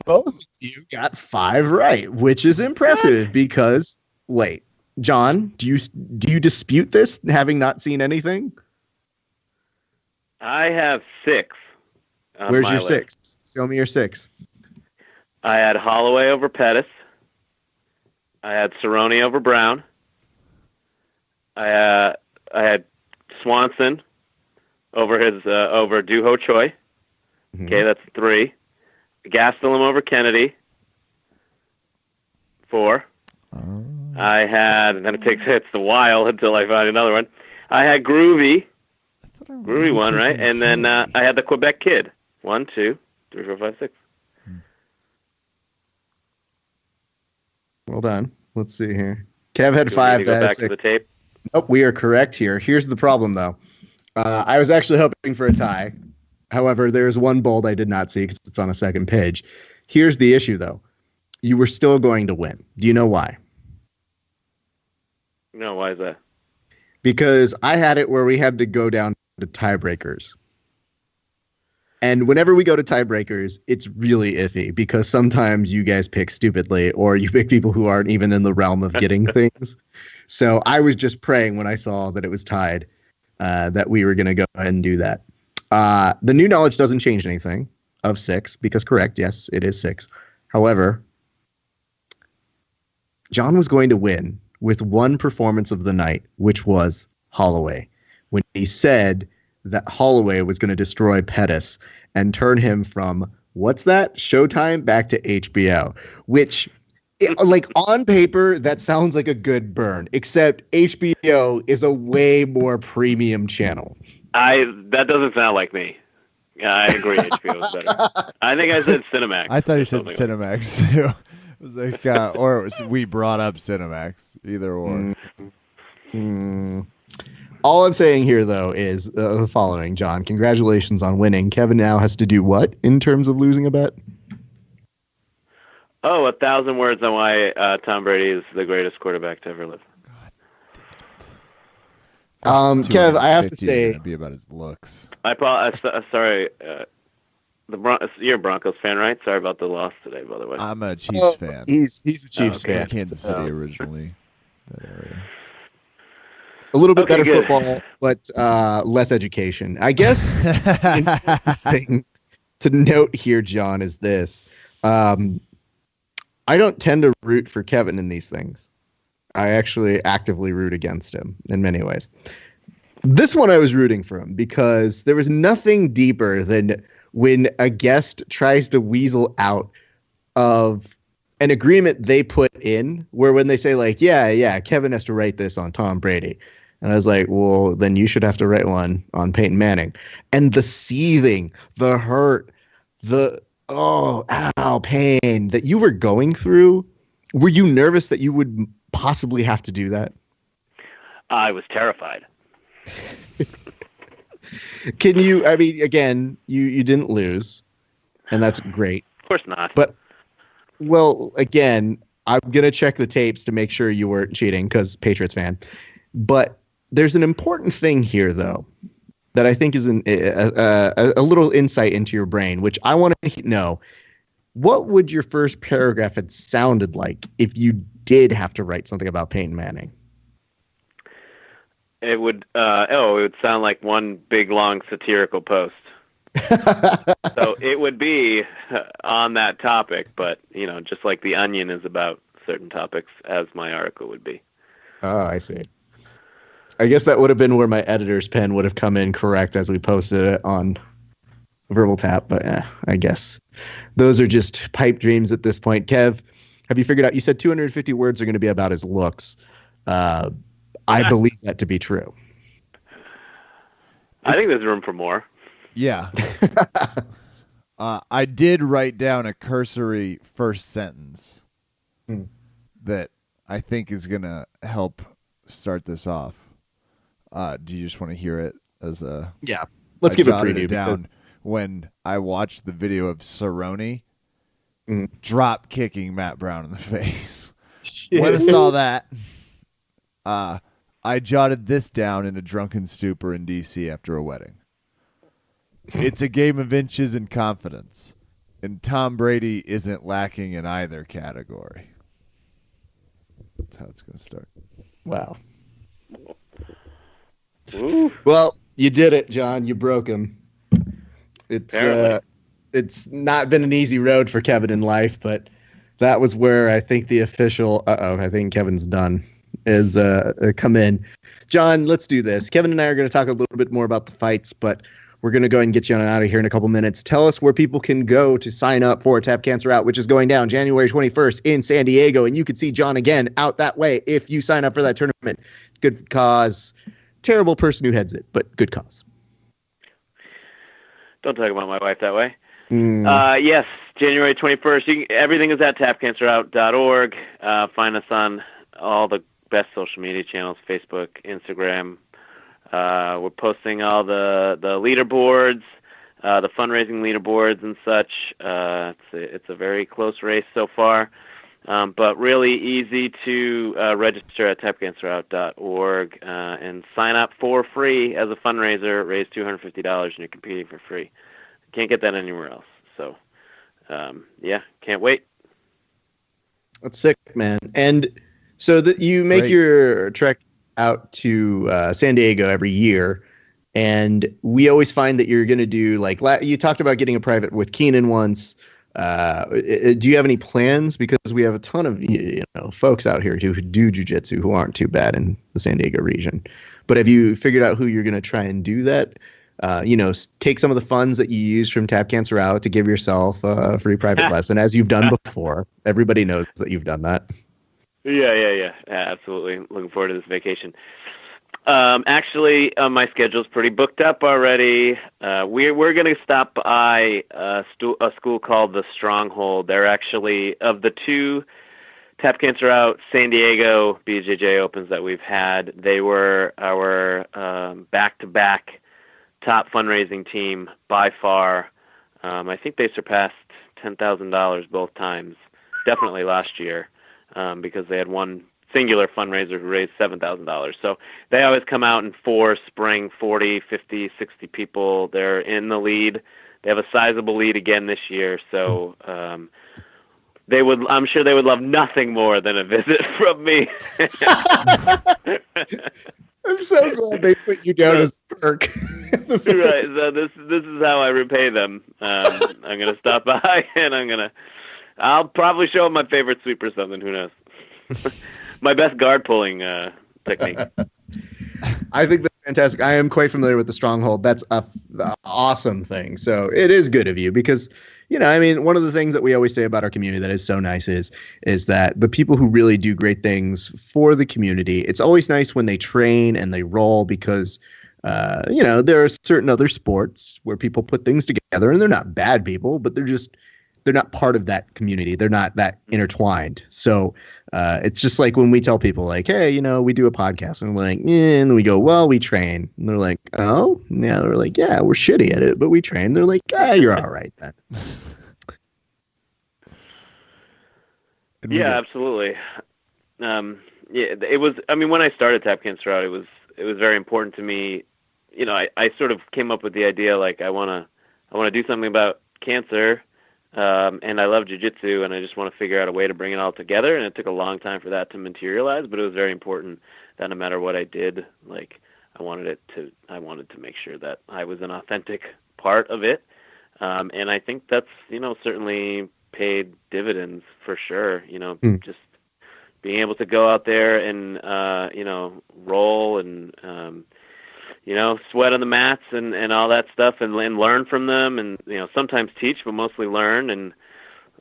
[SPEAKER 2] Both of you got 5 right, which is impressive because, wait, Jon, do you dispute this, having not seen anything?
[SPEAKER 3] I have 6.
[SPEAKER 2] Where's your
[SPEAKER 3] list.
[SPEAKER 2] 6? Show me your 6.
[SPEAKER 3] I had Holloway over Pettis. I had Cerrone over Brown. I had Swanson over Doo-Ho Choi.
[SPEAKER 2] Mm-hmm.
[SPEAKER 3] Okay, that's 3. Gastelum over Kennedy. 4. I had, and then it's a while until I find another one. I had Groovy. Groovy won, right? And then I had the Quebec Kid. 1, 2, 3, 4, 5, 6.
[SPEAKER 2] Well done. Let's see here. Kev had
[SPEAKER 3] Do we
[SPEAKER 2] 5.
[SPEAKER 3] need to go back
[SPEAKER 2] 6.
[SPEAKER 3] to the tape.
[SPEAKER 2] Nope, we are correct here. Here's the problem, though. I was actually hoping for a tie. However, there's one bold I did not see because it's on a second page. Here's the issue, though. You were still going to win. Do you know why?
[SPEAKER 3] No, why is that?
[SPEAKER 2] Because I had it where we had to go down to tiebreakers. And whenever we go to tiebreakers, it's really iffy because sometimes you guys pick stupidly or you pick people who aren't even in the realm of getting things. So I was just praying when I saw that it was tied that we were going to go ahead and do that. The new knowledge doesn't change anything of 6 because correct, yes, it is 6. However, Jon was going to win with one performance of the night, which was Holloway, when he said that Holloway was going to destroy Pettis and turn him from, what's that, Showtime back to HBO, which, like, on paper, that sounds like a good burn, except HBO is a way more premium channel.
[SPEAKER 3] That doesn't sound like me. Yeah, I agree. HBO is better. I think I said Cinemax.
[SPEAKER 1] I thought he
[SPEAKER 3] or
[SPEAKER 1] said
[SPEAKER 3] something
[SPEAKER 1] Cinemax too. It was like, or it was, we brought up Cinemax. Either or.
[SPEAKER 2] All I'm saying here, though, is the following, Jon. Congratulations on winning. Kevin now has to do what in terms of losing a bet?
[SPEAKER 3] Oh, 1,000 words on why Tom Brady is the greatest quarterback to ever live.
[SPEAKER 2] Kev, I have to
[SPEAKER 1] 250
[SPEAKER 2] say,
[SPEAKER 1] gonna be about his looks.
[SPEAKER 3] Sorry. You're a Broncos fan, right? Sorry about the loss today, by the way.
[SPEAKER 1] I'm a Chiefs fan.
[SPEAKER 2] he's a Chiefs
[SPEAKER 3] okay.
[SPEAKER 2] fan.
[SPEAKER 1] Kansas City originally. That area.
[SPEAKER 2] A little bit
[SPEAKER 3] Okay,
[SPEAKER 2] better
[SPEAKER 3] good.
[SPEAKER 2] football, but less education. I guess the thing to note here, Jon, is this. I don't tend to root for Kevin in these things. I actually actively root against him in many ways. This one I was rooting for him because there was nothing deeper than when a guest tries to weasel out of an agreement they put in, where when they say like, yeah, Kevin has to write this on Tom Brady. And I was like, well, then you should have to write one on Peyton Manning. And the seething, the hurt, the pain that you were going through, were you nervous that you would possibly have to do that?
[SPEAKER 3] I was terrified.
[SPEAKER 2] Can you, I mean, again, you didn't lose, and that's great.
[SPEAKER 3] Of course not.
[SPEAKER 2] But, well, again, I'm going to check the tapes to make sure you weren't cheating because Patriots fan. But there's an important thing here, though, that I think is a little insight into your brain, which I want to know. What would your first paragraph have sounded like if you did have to write something about Peyton Manning?
[SPEAKER 3] It would sound like one big long satirical post. So it would be on that topic, but just like The Onion is about certain topics, as my article would be.
[SPEAKER 2] Oh, I see. I guess that would have been where my editor's pen would have come in correct as we posted it on Verbal Tap, but I guess those are just pipe dreams at this point. Kev, have you figured out? You said 250 words are going to be about his looks. I believe that to be true.
[SPEAKER 3] I think there's room for more.
[SPEAKER 1] Yeah. I did write down a cursory first sentence that I think is going to help start this off. Do you just want to hear it as a...
[SPEAKER 2] Yeah, let's give a preview.
[SPEAKER 1] Down when I watched the video of Cerrone drop kicking Matt Brown in the face. When I saw that, I jotted this down in a drunken stupor in D.C. after a wedding. It's a game of inches and confidence, and Tom Brady isn't lacking in either category. That's how it's going to start.
[SPEAKER 2] Wow. Ooh. Well, you did it, John. You broke him. It's not been an easy road for Kevin in life, but that was where I think the official I think Kevin's done is come in. John, let's do this. Kevin and I are going to talk a little bit more about the fights, but we're going to go ahead and get you on out of here in a couple minutes. Tell us where people can go to sign up for Tap Cancer Out, which is going down January 21st in San Diego, and you can see John again out that way if you sign up for that tournament. Good cause. Terrible person who heads it, but good cause.
[SPEAKER 3] Don't talk about my wife that way. Yes, January 21st. Everything is at tapcancerout.org. Find us on all the best social media channels, Facebook, Instagram. We're posting all the leaderboards, the fundraising leaderboards and such. It's a very close race so far, but really easy to register at tapcancerout.org and sign up for free as a fundraiser. Raise $250 and you're competing for free. Can't get that anywhere else. So, can't wait.
[SPEAKER 2] That's sick, man. And so that you make your trek out to San Diego every year, and we always find that you're going to do, like, you talked about getting a private with Keenan once. Do you have any plans? Because we have a ton of folks out here who do jiu-jitsu who aren't too bad in the San Diego region. But have you figured out who you're going to try and do that? Take some of the funds that you use from Tap Cancer Out to give yourself a free private lesson, as you've done before. Everybody knows that you've done that.
[SPEAKER 3] Yeah, absolutely. Looking forward to this vacation. Actually, my schedule's pretty booked up already. We're going to stop by a school called the Stronghold. They're actually, of the two Tap Cancer Out San Diego BJJ Opens that we've had, they were our back-to-back top fundraising team by far. I think they surpassed $10,000 both times, definitely last year. Because they had one singular fundraiser who raised $7,000. So they always come out in force, bring 40, 50, 60 people. They're in the lead. They have a sizable lead again this year. So I'm sure they would love nothing more than a visit from me.
[SPEAKER 2] I'm so glad they put you down as a perk.
[SPEAKER 3] Right. So this is how I repay them. I'm going to stop by and I'll probably show them my favorite sweep or something. Who knows? My best guard pulling technique.
[SPEAKER 2] I think that's Fantastic. I am quite familiar with the Stronghold. That's a awesome thing. So it is good of you because, I mean, one of the things that we always say about our community that is so nice is that the people who really do great things for the community, it's always nice when they train and they roll because, there are certain other sports where people put things together and they're not bad people, but they're not part of that community. They're not that intertwined. So it's just like when we tell people like, hey, we do a podcast and we're like, yeah, and then we go, well, we train. And they're like, oh, yeah. They're like, yeah, we're shitty at it, but we train. They're like, you're all right then.
[SPEAKER 3] Yeah, absolutely. It was, I mean, when I started Tap Cancer Out, it was very important to me. I sort of came up with the idea, like, I want to do something about cancer. And I love jiu-jitsu, and I just want to figure out a way to bring it all together. And it took a long time for that to materialize, but it was very important that no matter what I did, like I wanted to make sure that I was an authentic part of it. And I think that's, certainly paid dividends for sure. Just being able to go out there and, roll and, sweat on the mats and all that stuff and learn from them and, sometimes teach, but mostly learn. And,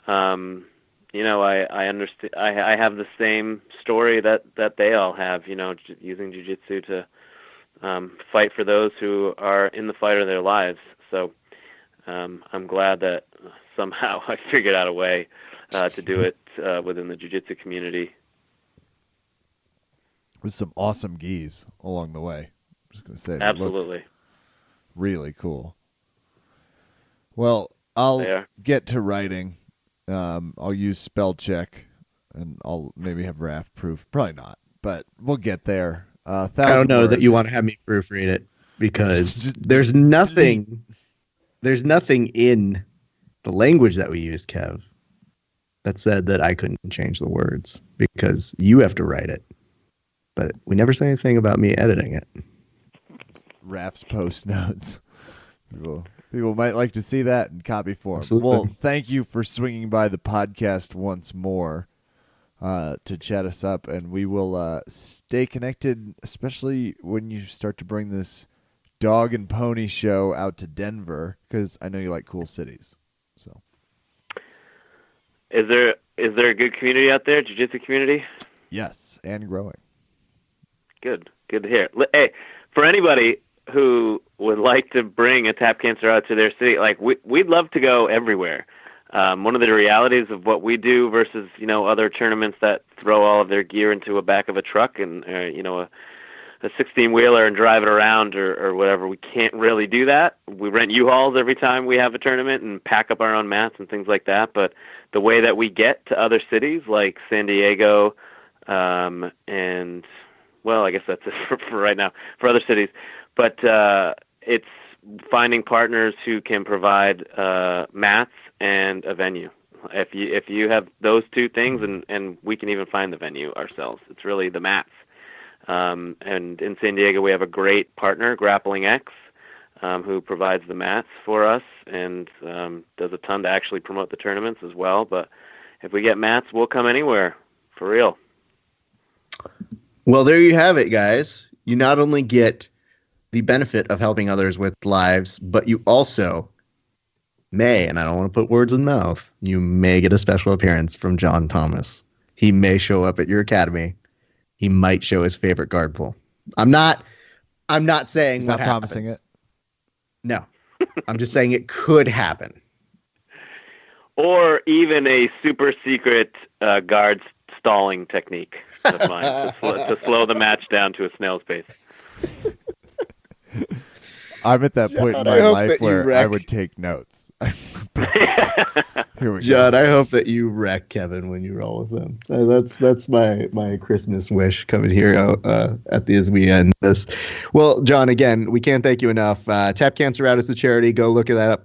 [SPEAKER 3] I understand, I have the same story that they all have, using jiu-jitsu to, fight for those who are in the fight of their lives. So, I'm glad that somehow I figured out a way, to do it, within the jiu-jitsu community.
[SPEAKER 1] With some awesome gis along the way. Just gonna say,
[SPEAKER 3] absolutely,
[SPEAKER 1] really cool. Well, I'll get to writing. I'll use spell check, and I'll maybe have Raph proof. Probably not, but we'll get there. I
[SPEAKER 2] don't know that you want to have me proofread it because there's nothing in the language that we use, Kev, that said that I couldn't change the words because you have to write it. But we never say anything about me editing it.
[SPEAKER 1] Raph's post notes. People might like to see that in copy form.
[SPEAKER 2] Absolutely.
[SPEAKER 1] Well, thank you for swinging by the podcast once more to chat us up, and we will stay connected, especially when you start to bring this dog and pony show out to Denver, because I know you like cool cities. So,
[SPEAKER 3] is there a good community out there, jiu-jitsu community?
[SPEAKER 1] Yes, and growing.
[SPEAKER 3] Good to hear. Hey, for anybody who would like to bring a Tap Cancer Out to their city, like we'd love to go everywhere. One of the realities of what we do versus, other tournaments that throw all of their gear into a back of a truck and, a 16-wheeler and drive it around or whatever, we can't really do that. We rent U-Hauls every time we have a tournament and pack up our own mats and things like that. But the way that we get to other cities like San Diego, and, well, I guess that's it for right now, for other cities. But it's finding partners who can provide mats and a venue. If you have those two things, and we can even find the venue ourselves. It's really the mats. And in San Diego, we have a great partner, Grappling X, who provides the mats for us and does a ton to actually promote the tournaments as well. But if we get mats, we'll come anywhere, for real.
[SPEAKER 2] Well, there you have it, guys. You not only get the benefit of helping others with lives, but you also may, and I don't want to put words in the mouth, you may get a special appearance from Jon Thomas. He may show up at your academy. He might show his favorite guard pull. I'm not saying
[SPEAKER 1] He's
[SPEAKER 2] what
[SPEAKER 1] not
[SPEAKER 2] happens.
[SPEAKER 1] promising it.
[SPEAKER 2] No. I'm just saying it could happen.
[SPEAKER 3] Or even a super secret guard stalling technique of mine to slow the match down to a snail's pace.
[SPEAKER 1] I'm at that point in my life where I would take notes. Here we
[SPEAKER 2] John,
[SPEAKER 1] go.
[SPEAKER 2] I hope that you wreck Kevin when you roll with him. That's my Christmas wish coming here as we end this. Well, John, again, we can't thank you enough. Tap Cancer Out is the charity. Go look at that up.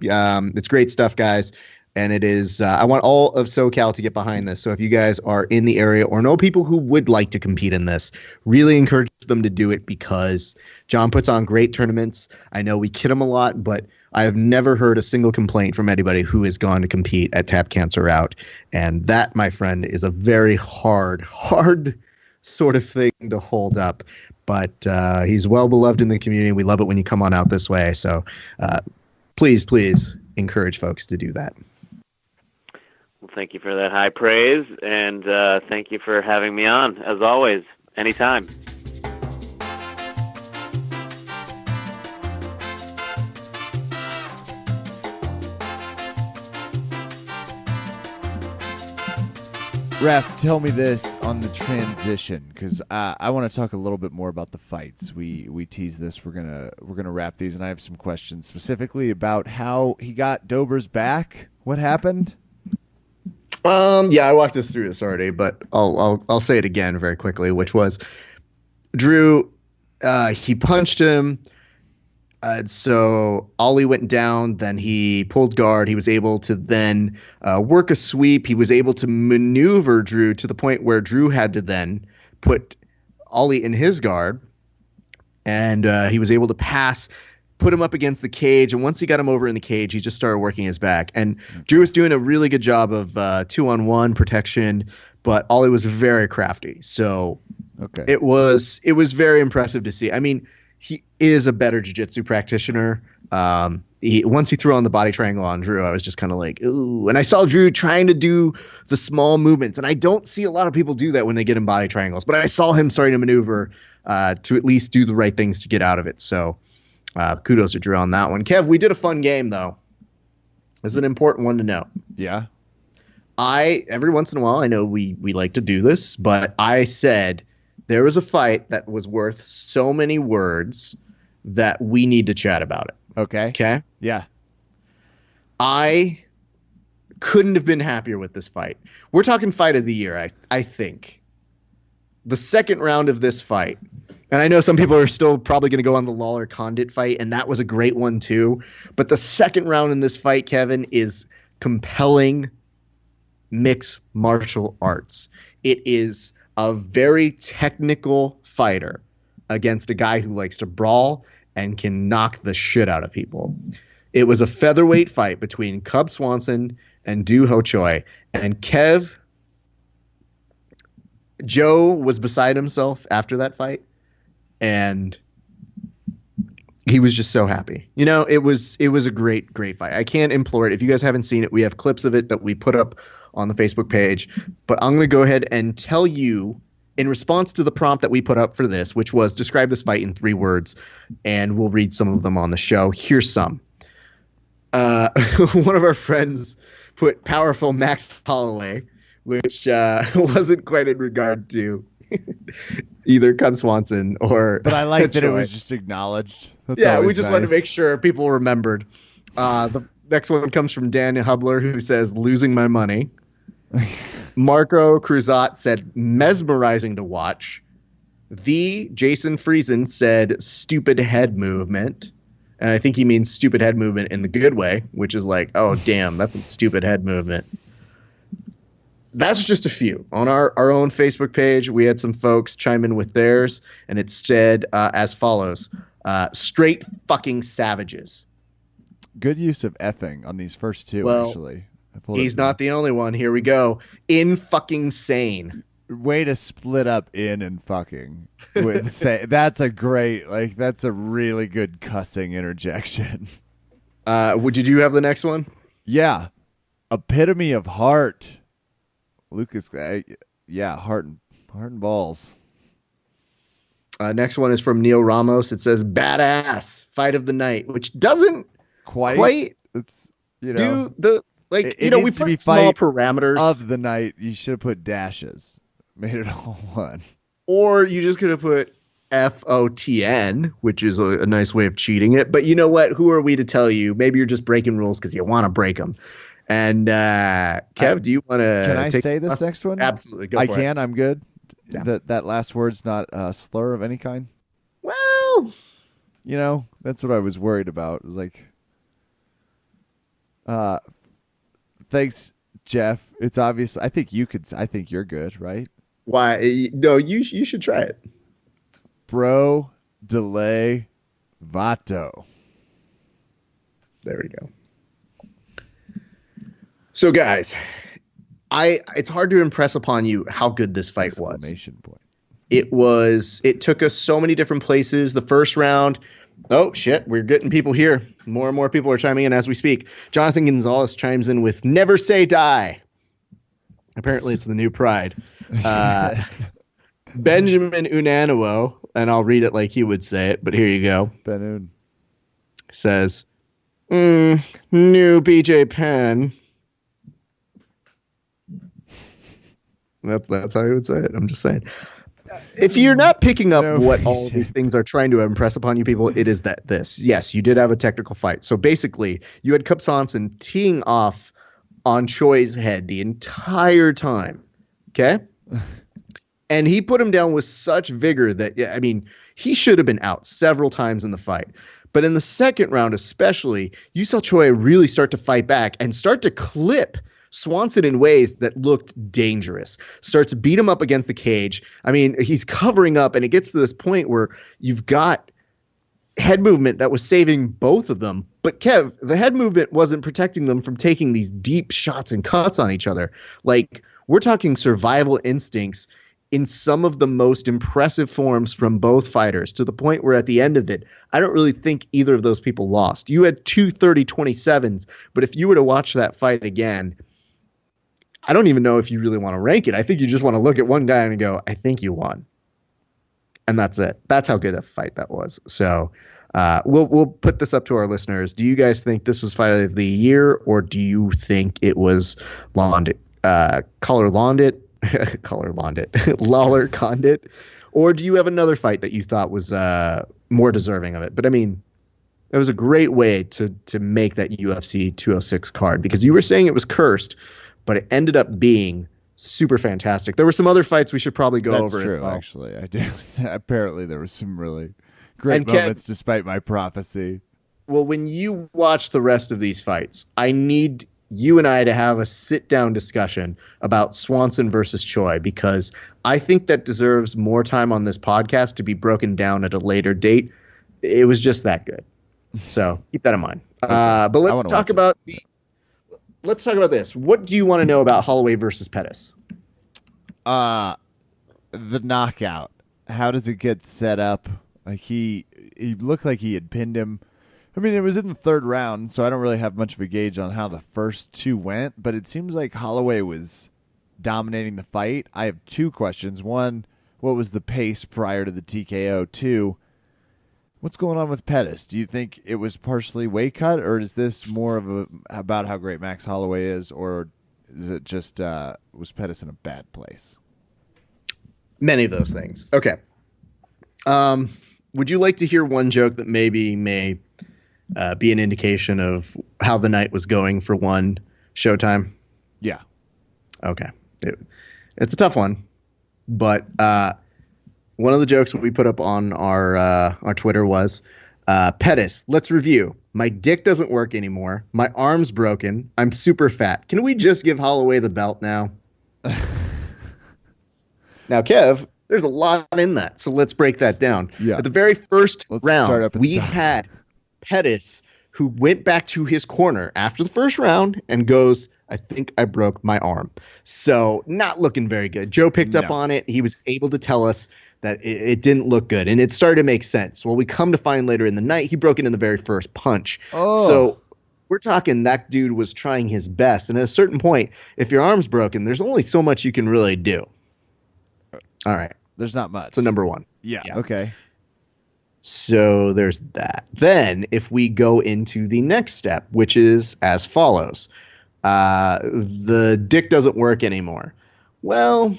[SPEAKER 2] It's great stuff, guys. And it is, I want all of SoCal to get behind this. So if you guys are in the area or know people who would like to compete in this, really encourage them to do it because John puts on great tournaments. I know we kid him a lot, but I have never heard a single complaint from anybody who has gone to compete at Tap Cancer Out. And that, my friend, is a very hard sort of thing to hold up. but he's well beloved in the community. We love it when you come on out this way. So please encourage folks to do that.
[SPEAKER 3] Well, thank you for that high praise, and thank you for having me on, as always, anytime.
[SPEAKER 1] Ref, tell me this on the transition, because I want to talk a little bit more about the fights. We tease this. We're gonna wrap these, and I have some questions specifically about how he got Dober's back. What happened?
[SPEAKER 2] Yeah, I walked us through this already, but I'll say it again very quickly, which was Drew. He punched him. So Ollie went down, then he pulled guard. He was able to then work a sweep. He was able to maneuver Drew to the point where Drew had to then put Ollie in his guard. And he was able to put him up against the cage. And once he got him over in the cage, he just started working his back. And Drew was doing a really good job of 2-on-1 protection, but Ollie was very crafty. So it was very impressive to see. I mean, he is a better jiu-jitsu practitioner. Once he threw on the body triangle on Drew, I was just kind of like, ooh. And I saw Drew trying to do the small movements. And I don't see a lot of people do that when they get in body triangles. But I saw him starting to maneuver to at least do the right things to get out of it. So kudos to Drew on that one. Kev, we did a fun game, though. This is an important one to note.
[SPEAKER 1] Yeah.
[SPEAKER 2] Every once in a while, I know we like to do this, but I said there was a fight that was worth so many words that we need to chat about it. Okay?
[SPEAKER 1] Yeah.
[SPEAKER 2] I couldn't have been happier with this fight. We're talking fight of the year, I think. The second round of this fight, and I know some people are still probably going to go on the Lawler Condit fight, and that was a great one too. But the second round in this fight, Kevin, is compelling mixed martial arts. It is a very technical fighter against a guy who likes to brawl and can knock the shit out of people. It was a featherweight fight between Cub Swanson and Du Ho Choi. And Joe was beside himself after that fight, and he was just so happy. You know, it was a great fight. I can't implore it. If you guys haven't seen it, we have clips of it that we put up on the Facebook page. But I'm going to go ahead and tell you, in response to the prompt that we put up for this, which was describe this fight in 3 words, and we'll read some of them on the show. Here's some. One of our friends put powerful Max Holloway, which wasn't quite in regard to either Cub Swanson or
[SPEAKER 1] But I like that
[SPEAKER 2] Choi.
[SPEAKER 1] it was just acknowledged. That's
[SPEAKER 2] Yeah, we
[SPEAKER 1] always
[SPEAKER 2] just
[SPEAKER 1] nice.
[SPEAKER 2] wanted to make sure people remembered. The next one comes from Dan Hubler, who says, losing my money. Marco Cruzat said, mesmerizing to watch. The Jason Friesen said, stupid head movement. And I think he means stupid head movement in the good way, which is like, oh, damn, that's a stupid head movement. That's just a few. On our own Facebook page, we had some folks chime in with theirs, and it said as follows. Straight fucking savages.
[SPEAKER 1] Good use of effing on these first 2,
[SPEAKER 2] Well,
[SPEAKER 1] actually.
[SPEAKER 2] He's not the only one. Here we go. In fucking sane.
[SPEAKER 1] Way to split up in and fucking. That's a great, that's a really good cussing interjection.
[SPEAKER 2] Did you have the next one?
[SPEAKER 1] Yeah. Epitome of heart. Lucas, yeah, heart and balls.
[SPEAKER 2] Next one is from Neil Ramos. It says badass fight of the night, which doesn't quite
[SPEAKER 1] it's
[SPEAKER 2] do the
[SPEAKER 1] it
[SPEAKER 2] we
[SPEAKER 1] needs to be
[SPEAKER 2] put small
[SPEAKER 1] fight
[SPEAKER 2] parameters
[SPEAKER 1] of the night. You should have put dashes. Made it all one.
[SPEAKER 2] Or you just could have put FOTN, which is a nice way of cheating it. But you know what? Who are we to tell you? Maybe you're just breaking rules because you want to break them. And Kev, do you want to?
[SPEAKER 1] Can I say this next one?
[SPEAKER 2] Absolutely. Go
[SPEAKER 1] I
[SPEAKER 2] for
[SPEAKER 1] can.
[SPEAKER 2] it.
[SPEAKER 1] I'm good.
[SPEAKER 2] Yeah.
[SPEAKER 1] That last word's not a slur of any kind.
[SPEAKER 2] Well,
[SPEAKER 1] that's what I was worried about. It was like, thanks, Jeff. It's obvious. I think you're good, right?
[SPEAKER 2] why? No, you should try it.
[SPEAKER 1] Bro, delay, vato.
[SPEAKER 2] There we go. So, guys, it's hard to impress upon you how good this fight was.
[SPEAKER 1] Exclamation point.
[SPEAKER 2] It took us so many different places. The first round, oh shit, we're getting people here. More and more people are chiming in as we speak. Jonathan Gonzalez chimes in with "Never say die." Apparently, it's the new pride. Benjamin Unanuo, and I'll read it like he would say it, but here you go.
[SPEAKER 1] Ben
[SPEAKER 2] Says, new BJ Penn. That's how he would say it. I'm just saying. If you're not picking up what all these things are trying to impress upon you people, it is that this. Yes, you did have a technical fight. So basically, you had Cub Swanson teeing off on Choi's head the entire time. Okay? And he put him down with such vigor that, I mean, he should have been out several times in the fight. But in the second round especially, you saw Choi really start to fight back and start to clip Swanson in ways that looked dangerous. Starts to beat him up against the cage. I mean, he's covering up, and it gets to this point where you've got head movement that was saving both of them. But Kev, the head movement wasn't protecting them from taking these deep shots and cuts on each other. Like, we're talking survival instincts in some of the most impressive forms from both fighters, to the point where at the end of it, I don't really think either of those people lost. You had two 30-27s, but if you were to watch that fight again, I don't even know if you really want to rank it. I think you just want to look at one guy and go, I think you won. And that's it. That's how good a fight that was. So we'll put this up to our listeners. Do you guys think this was fight of the year, or do you think it was Lawler Condit, or do you have another fight that you thought was more deserving of it? But I mean, it was a great way to make that UFC 206 card, because you were saying it was cursed, but it ended up being super fantastic. There were some other fights we should probably go over.
[SPEAKER 1] That's true, actually. I do. Apparently, there were some really great moments despite my prophecy.
[SPEAKER 2] Well, when you watch the rest of these fights, I need you and I to have a sit-down discussion about Swanson versus Choi, because I think that deserves more time on this podcast to be broken down at a later date. It was just that good. So keep that in mind. Okay. But let's talk about this. What do you want to know about Holloway versus Pettis?
[SPEAKER 1] The knockout. How does it get set up? Like he looked like he had pinned him. I mean, it was in the third round, so I don't really have much of a gauge on how the first two went, but it seems like Holloway was dominating the fight. I have two questions. One, what was the pace prior to the TKO? Two, what's going on with Pettis? Do you think it was partially weight cut, or is this more of about how great Max Holloway is, or is it just was Pettis in a bad place?
[SPEAKER 2] Many of those things. Okay. Would you like to hear one joke that may be an indication of how the night was going for one Showtime?
[SPEAKER 1] Yeah.
[SPEAKER 2] Okay. It's a tough one, but one of the jokes that we put up on our Twitter was, Pettis, let's review. My dick doesn't work anymore. My arm's broken. I'm super fat. Can we just give Holloway the belt now? Now, Kev, there's a lot in that, so let's break that down.
[SPEAKER 1] Yeah.
[SPEAKER 2] At the very first round, we had Pettis, who went back to his corner after the first round and goes, I think I broke my arm. So not looking very good. Joe picked up on it. He was able to tell us that it didn't look good, and it started to make sense. Well, we come to find later in the night, he broke it in the very first punch. Oh. So we're talking that dude was trying his best. And at a certain point, if your arm's broken, there's only so much you can really do. All right.
[SPEAKER 1] There's not much.
[SPEAKER 2] So number one.
[SPEAKER 1] Yeah. Okay.
[SPEAKER 2] So there's that. Then if we go into the next step, which is as follows. The dick doesn't work anymore. Well,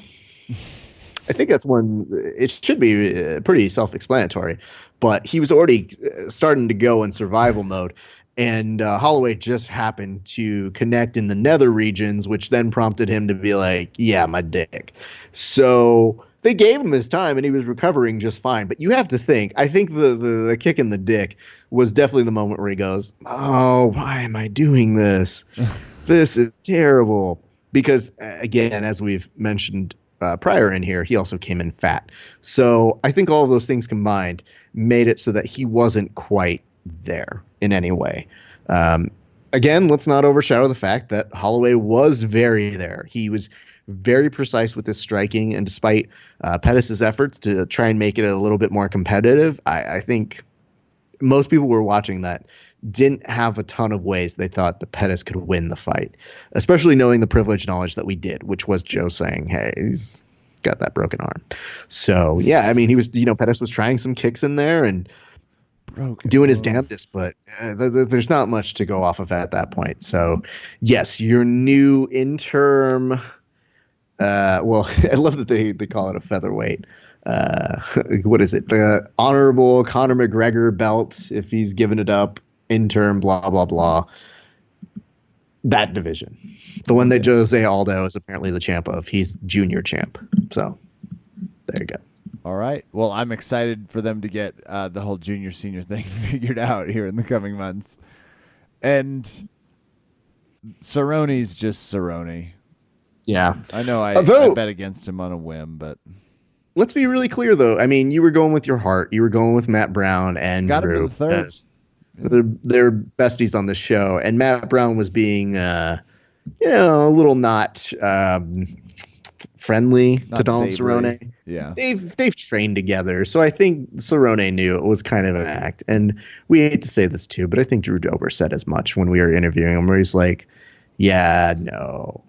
[SPEAKER 2] I think that's one. It should be pretty self-explanatory, but he was already starting to go in survival mode, and Holloway just happened to connect in the nether regions, which then prompted him to be like, yeah, my dick. So they gave him his time, and he was recovering just fine. But you have to think, I think the kick in the dick was definitely the moment where he goes, oh, why am I doing this? This is terrible. Because, again, as we've mentioned prior in here, he also came in fat. So I think all of those things combined made it so that he wasn't quite there in any way. Again, let's not overshadow the fact that Holloway was very there. He was very precise with his striking. And despite Pettis' efforts to try and make it a little bit more competitive, I think most people were watching that didn't have a ton of ways they thought the Pettis could win the fight, especially knowing the privileged knowledge that we did, which was Joe saying, hey, he's got that broken arm. So, yeah, I mean, he was, Pettis was trying some kicks in there and doing his damnedest, but there's not much to go off of at that point. So, yes, your new interim, I love that they call it a featherweight. What is it? The honorable Conor McGregor belt, if he's given it up, interim, blah, blah, blah. That division. The one that Jose Aldo is apparently the champ of. He's junior champ. So there you go.
[SPEAKER 1] All right. Well, I'm excited for them to get the whole junior senior thing figured out here in the coming months. And Cerrone's just Cerrone.
[SPEAKER 2] Yeah.
[SPEAKER 1] I know I bet against him on a whim, but
[SPEAKER 2] let's be really clear, though. I mean, you were going with your heart. You were going with Matt Brown and
[SPEAKER 1] got him to the third.
[SPEAKER 2] They're besties on the show, and Matt Brown was being, a little not friendly to Donald Cerrone.
[SPEAKER 1] Yeah,
[SPEAKER 2] they've trained together, so I think Cerrone knew it was kind of an act. And we hate to say this too, but I think Drew Dober said as much when we were interviewing him, where he's like, "Yeah, no,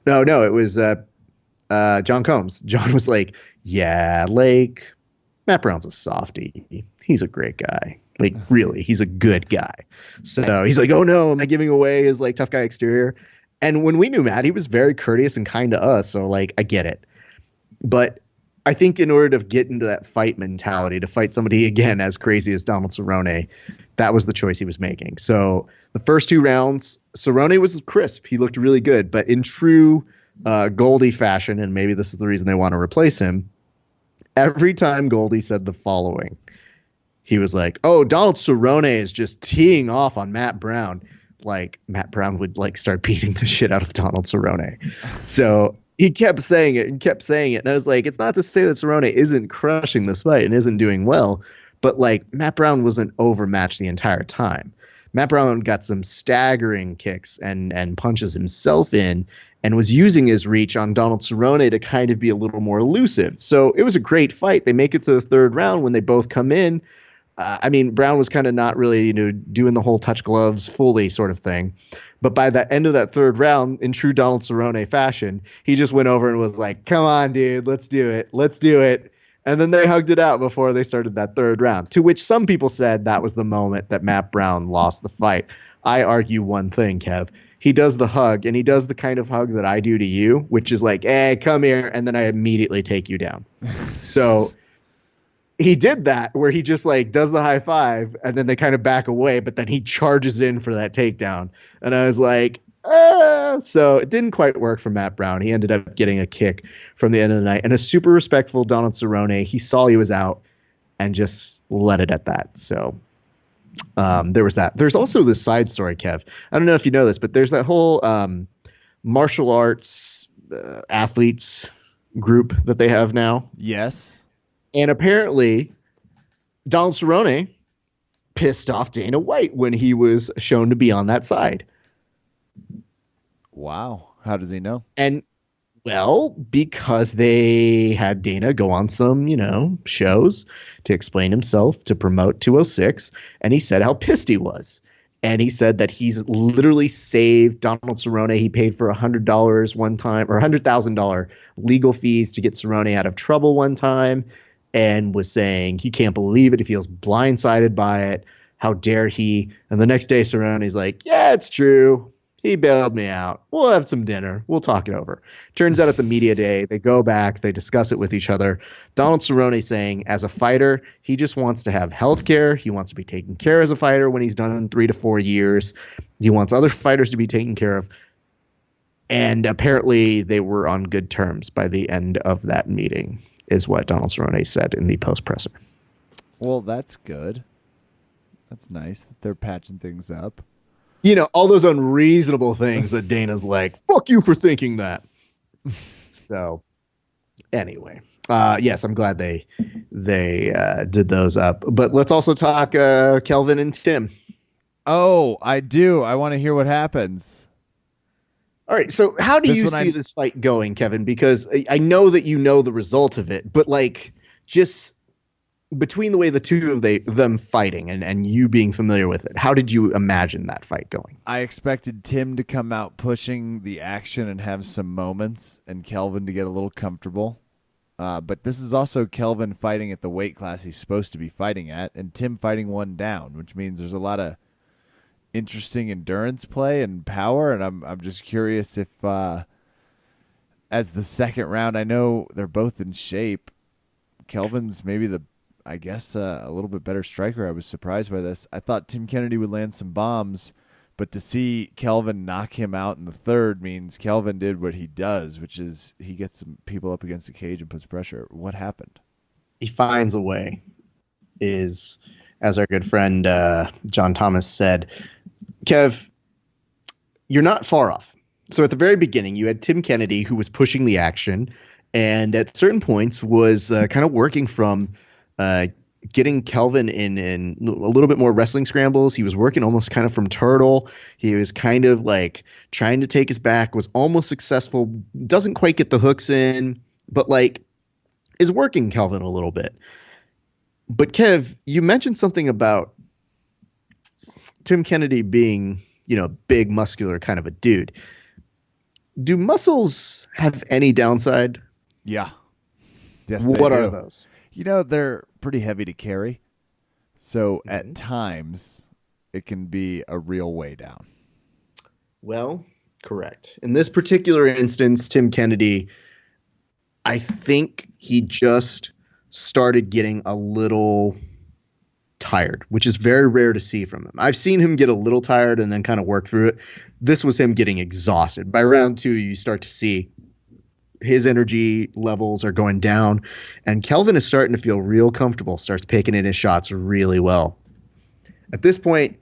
[SPEAKER 2] it was John Combs." John was like, "Yeah, like Matt Brown's a softie. He's a great guy." Like, really, he's a good guy. So he's like, oh, no, am I giving away his, like, tough guy exterior? And when we knew Matt, he was very courteous and kind to us. So, like, I get it. But I think in order to get into that fight mentality, to fight somebody, again, as crazy as Donald Cerrone, that was the choice he was making. So the first 2 rounds, Cerrone was crisp. He looked really good. But in true Goldie fashion, and maybe this is the reason they want to replace him, every time Goldie said the following, he was like, oh, Donald Cerrone is just teeing off on Matt Brown. Like, Matt Brown would, like, start beating the shit out of Donald Cerrone. So he kept saying it and kept saying it. And I was like, it's not to say that Cerrone isn't crushing this fight and isn't doing well, but, like, Matt Brown wasn't overmatched the entire time. Matt Brown got some staggering kicks and punches himself in and was using his reach on Donald Cerrone to kind of be a little more elusive. So it was a great fight. They make it to the 3rd round when they both come in. I mean, Brown was kind of not really, doing the whole touch gloves fully sort of thing. But by the end of that 3rd round, in true Donald Cerrone fashion, he just went over and was like, come on, dude, let's do it. Let's do it. And then they hugged it out before they started that 3rd round, to which some people said that was the moment that Matt Brown lost the fight. I argue one thing, Kev. He does the hug, and he does the kind of hug that I do to you, which is like, hey, come here, and then I immediately take you down. So he did that where he just like does the high five and then they kind of back away, but then he charges in for that takedown. And I was like, so it didn't quite work for Matt Brown. He ended up getting a kick from the end of the night, and a super respectful Donald Cerrone. He saw he was out and just let it at that. So there was that. There's also this side story, Kev. I don't know if you know this, but there's that whole martial arts athletes group that they have now.
[SPEAKER 1] Yes.
[SPEAKER 2] And apparently, Donald Cerrone pissed off Dana White when he was shown to be on that side.
[SPEAKER 1] Wow. How does he know?
[SPEAKER 2] And, well, because they had Dana go on some, shows to explain himself, to promote 206. And he said how pissed he was. And he said that he's literally saved Donald Cerrone. He paid for $100 one time, or $100,000 legal fees to get Cerrone out of trouble one time. And was saying he can't believe it. He feels blindsided by it. How dare he? And the next day, Cerrone's like, yeah, it's true. He bailed me out. We'll have some dinner. We'll talk it over. Turns out at the media day, they go back. They discuss it with each other. Donald Cerrone saying, as a fighter, he just wants to have health care. He wants to be taken care of as a fighter when he's done in 3 to 4 years. He wants other fighters to be taken care of. And apparently they were on good terms by the end of that meeting, is what Donald Cerrone said in the post-presser.
[SPEAKER 1] Well, that's good. That's nice that they're patching things up.
[SPEAKER 2] All those unreasonable things that Dana's like, fuck you for thinking that. So, anyway. Yes, I'm glad they did those up. But let's also talk Kelvin and Tim.
[SPEAKER 1] Oh, I do. I want to hear what happens.
[SPEAKER 2] All right, so how do you see this fight going, Kevin? Because I know that you know the result of it, but like just between the way the two of them fighting and you being familiar with it, how did you imagine that fight going?
[SPEAKER 1] I expected Tim to come out pushing the action and have some moments, and Kelvin to get a little comfortable. But this is also Kelvin fighting at the weight class he's supposed to be fighting at, and Tim fighting one down, which means there's a lot of interesting endurance play and power, and I'm just curious if as the second round, I know they're both in shape. Kelvin's maybe a little bit better striker. I was surprised by this. I thought Tim Kennedy would land some bombs, but to see Kelvin knock him out in the third means Kelvin did what he does, which is he gets some people up against the cage and puts pressure. What happened?
[SPEAKER 2] He finds a way, as our good friend Jon Thomas said. Kev, you're not far off. So at the very beginning, you had Tim Kennedy, who was pushing the action, and at certain points was kind of working from getting Kelvin in a little bit more wrestling scrambles. He was working almost kind of from turtle. He was kind of like trying to take his back, was almost successful, doesn't quite get the hooks in, but like is working Kelvin a little bit. But Kev, you mentioned something about Tim Kennedy being, big, muscular kind of a dude. Do muscles have any downside?
[SPEAKER 1] Yeah. Yes.
[SPEAKER 2] What are those?
[SPEAKER 1] They're pretty heavy to carry. So at times it can be a real way down.
[SPEAKER 2] Well, correct. In this particular instance, Tim Kennedy, I think he just started getting a little tired, which is very rare to see from him. I've seen him get a little tired and then kind of work through it. This was him getting exhausted. By round 2, you start to see his energy levels are going down, and Kelvin is starting to feel real comfortable, starts picking in his shots really well. At this point,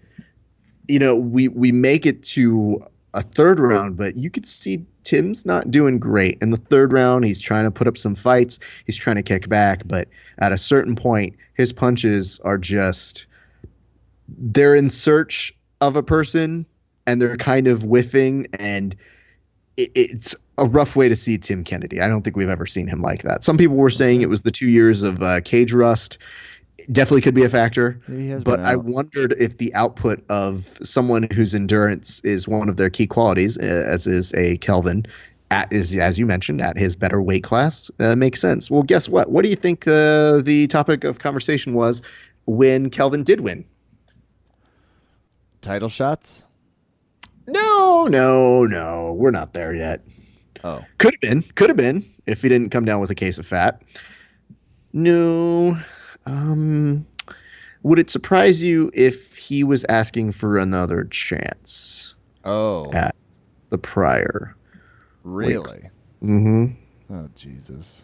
[SPEAKER 2] we make it to a third round, but you could see Tim's not doing great. In the third round, he's trying to put up some fights. He's trying to kick back, but at a certain point, his punches are they're in search of a person, and they're kind of whiffing, and it's a rough way to see Tim Kennedy. I don't think we've ever seen him like that. Some people were saying it was the 2 years of cage rust. Definitely could be a factor, but I wondered if the output of someone whose endurance is one of their key qualities, as is a Kelvin, as you mentioned, at his better weight class, makes sense. Well, guess what? What do you think the topic of conversation was when Kelvin did win?
[SPEAKER 1] Title shots?
[SPEAKER 2] No, we're not there yet.
[SPEAKER 1] Oh,
[SPEAKER 2] could have been if he didn't come down with a case of fat. No. Would it surprise you if he was asking for another chance?
[SPEAKER 1] Oh,
[SPEAKER 2] at the prior.
[SPEAKER 1] Really?
[SPEAKER 2] Mm-hmm.
[SPEAKER 1] Oh, Jesus.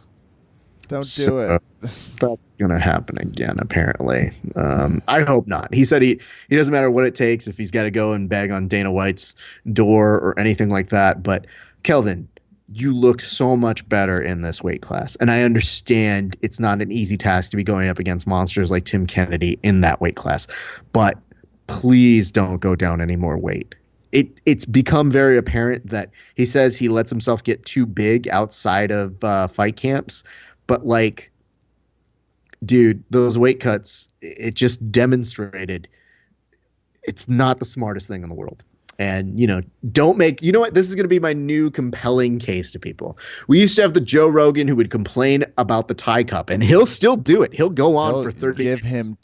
[SPEAKER 1] Don't do it.
[SPEAKER 2] That's going to happen again, apparently. I hope not. He said he doesn't matter what it takes if he's got to go and beg on Dana White's door or anything like that. But, Kelvin, you look so much better in this weight class. And I understand it's not an easy task to be going up against monsters like Tim Kennedy in that weight class. But please don't go down any more weight. It's become very apparent that he says he lets himself get too big outside of fight camps. But, like, dude, those weight cuts, it just demonstrated it's not the smartest thing in the world. And, don't make – you know what? This is going to be my new compelling case to people. We used to have the Joe Rogan who would complain about the Thai cup, and he'll still do it. He'll go on for 30 minutes.
[SPEAKER 1] Give him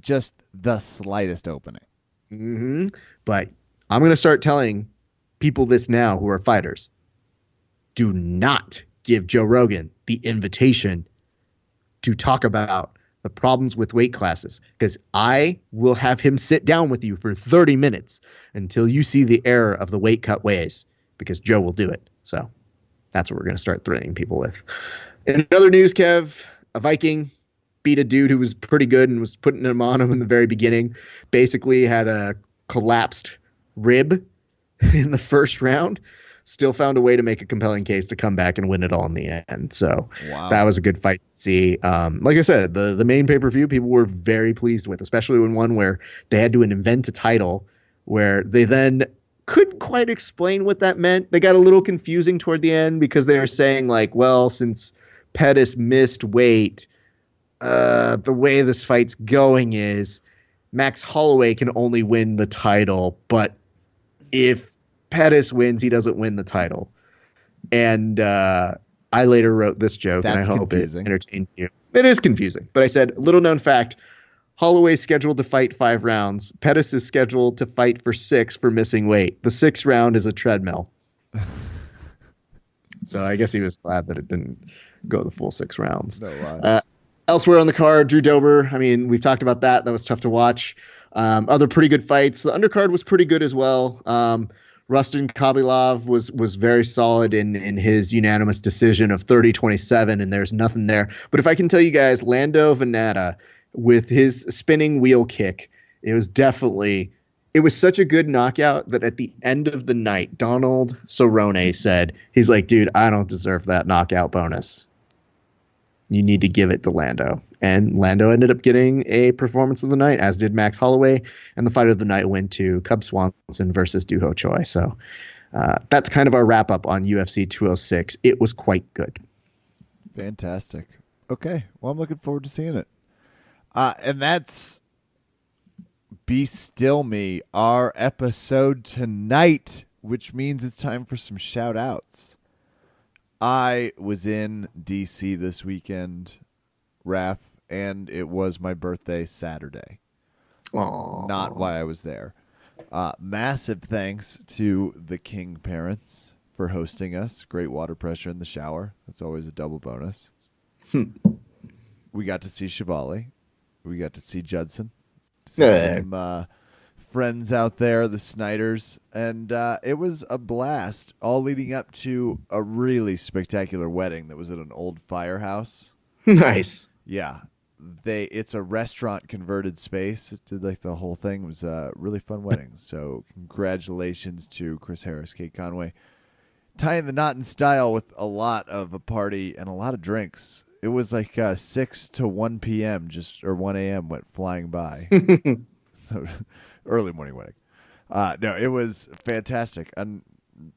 [SPEAKER 1] just the slightest opening.
[SPEAKER 2] Mm-hmm. But I'm going to start telling people this now who are fighters. Do not give Joe Rogan the invitation to talk about the problems with weight classes, because I will have him sit down with you for 30 minutes until you see the error of the weight cut ways, because Joe will do it. So that's what we're going to start threatening people with. In other news, Kev, a Viking beat a dude who was pretty good and was putting him on him in the very beginning. Basically had a collapsed rib in the first round. Still found a way to make a compelling case to come back and win it all in the end. So That was a good fight to see. Like I said, the main pay-per-view people were very pleased with, especially when one where they had to invent a title where they then couldn't quite explain what that meant. They got a little confusing toward the end because they were saying like, well, since Pettis missed weight, the way this fight's going is Max Holloway can only win the title, but if Pettis wins, he doesn't win the title. And I later wrote this joke, and I hope confusing. It entertains you. It is confusing, but I said, little known fact, Holloway's scheduled to fight 5 rounds. Pettis is scheduled to fight for 6 for missing weight. The 6th round is a treadmill. So I guess he was glad that it didn't go the full 6 rounds. No lie. Elsewhere on the card, Drew Dober. I mean, we've talked about that. That was tough to watch. Other pretty good fights. The undercard was pretty good as well. Rustin Khabilov was very solid in his unanimous decision of 30-27, and there's nothing there. But if I can tell you guys, Lando Venata with his spinning wheel kick, it was such a good knockout that at the end of the night, Donald Cerrone said, he's like, dude, I don't deserve that knockout bonus. You need to give it to Lando. And Lando ended up getting a performance of the night, as did Max Holloway. And the fight of the night went to Cub Swanson versus Doo Ho Choi. So that's kind of our wrap up on UFC 206. It was quite good.
[SPEAKER 1] Fantastic. Okay. Well, I'm looking forward to seeing it. And that's Be Still Me, our episode tonight, which means it's time for some shout outs. I was in DC this weekend, Raph, and it was my birthday Saturday.
[SPEAKER 2] Aww.
[SPEAKER 1] Not why I was there. Massive thanks to the King parents for hosting us. Great water pressure in the shower. That's always a double bonus. We got to see Shivali. We got to see Judson. Some friends out there, the Snyders, and it was a blast, all leading up to a really spectacular wedding that was at an old firehouse.
[SPEAKER 2] Nice.
[SPEAKER 1] Yeah. It's a restaurant converted space. It did like the whole thing. It was a really fun wedding. So congratulations to Chris Harris, Kate Conway, tying the knot in style with a lot of a party and a lot of drinks. It was like 6 to 1 p.m. or 1 a.m. went flying by. So early morning wedding. No, it was fantastic. A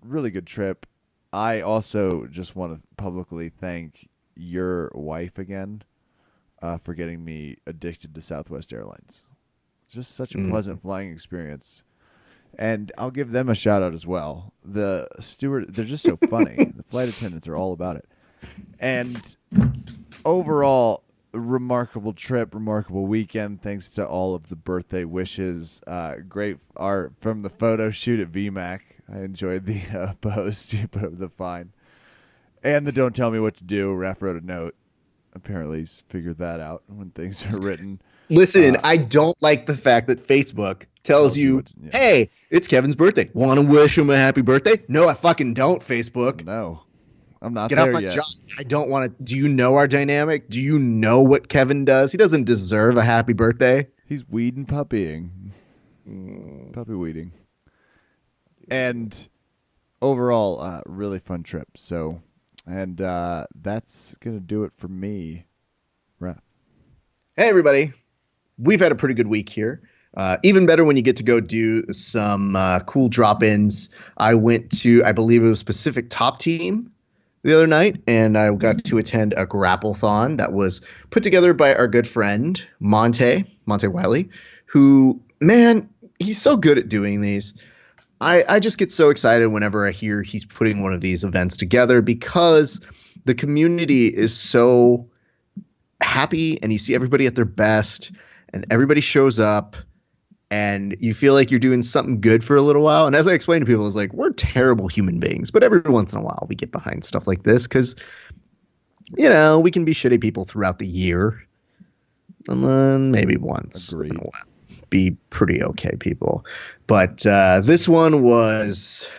[SPEAKER 1] really good trip. I also just want to publicly thank your wife again for getting me addicted to Southwest Airlines. Just such a pleasant flying experience. And I'll give them a shout out as well. The steward, they're just so funny. The flight attendants are all about it. And overall, remarkable trip, remarkable weekend. Thanks to all of the birthday wishes. Great art from the photo shoot at VMAC. I enjoyed the post you put up the fine. And the don't tell me what to do. Raph wrote a note. Apparently he's figured that out when things are written.
[SPEAKER 2] Listen, I don't like the fact that Facebook tells you, hey, it's Kevin's birthday. Want to wish him a happy birthday? No, I fucking don't, Facebook.
[SPEAKER 1] No, I'm not
[SPEAKER 2] Get
[SPEAKER 1] there
[SPEAKER 2] off my
[SPEAKER 1] yet.
[SPEAKER 2] job. I don't want to. Do you know our dynamic? Do you know what Kevin does? He doesn't deserve a happy birthday.
[SPEAKER 1] He's weed and puppying. Puppy weeding. And overall, really fun trip. So, and that's going to do it for me. Raph.
[SPEAKER 2] Hey, everybody. We've had a pretty good week here. Even better when you get to go do some cool drop-ins. I went to, I believe it was Pacific Top Team the other night, and I got to attend a grapple-thon that was put together by our good friend, Monte Wiley, who, man, he's so good at doing these. I just get so excited whenever I hear he's putting one of these events together because the community is so happy and you see everybody at their best and everybody shows up and you feel like you're doing something good for a little while. And as I explain to people, it's like, we're terrible human beings, but every once in a while we get behind stuff like this because, you know, we can be shitty people throughout the year. And then maybe once in a while be pretty okay people. But this one was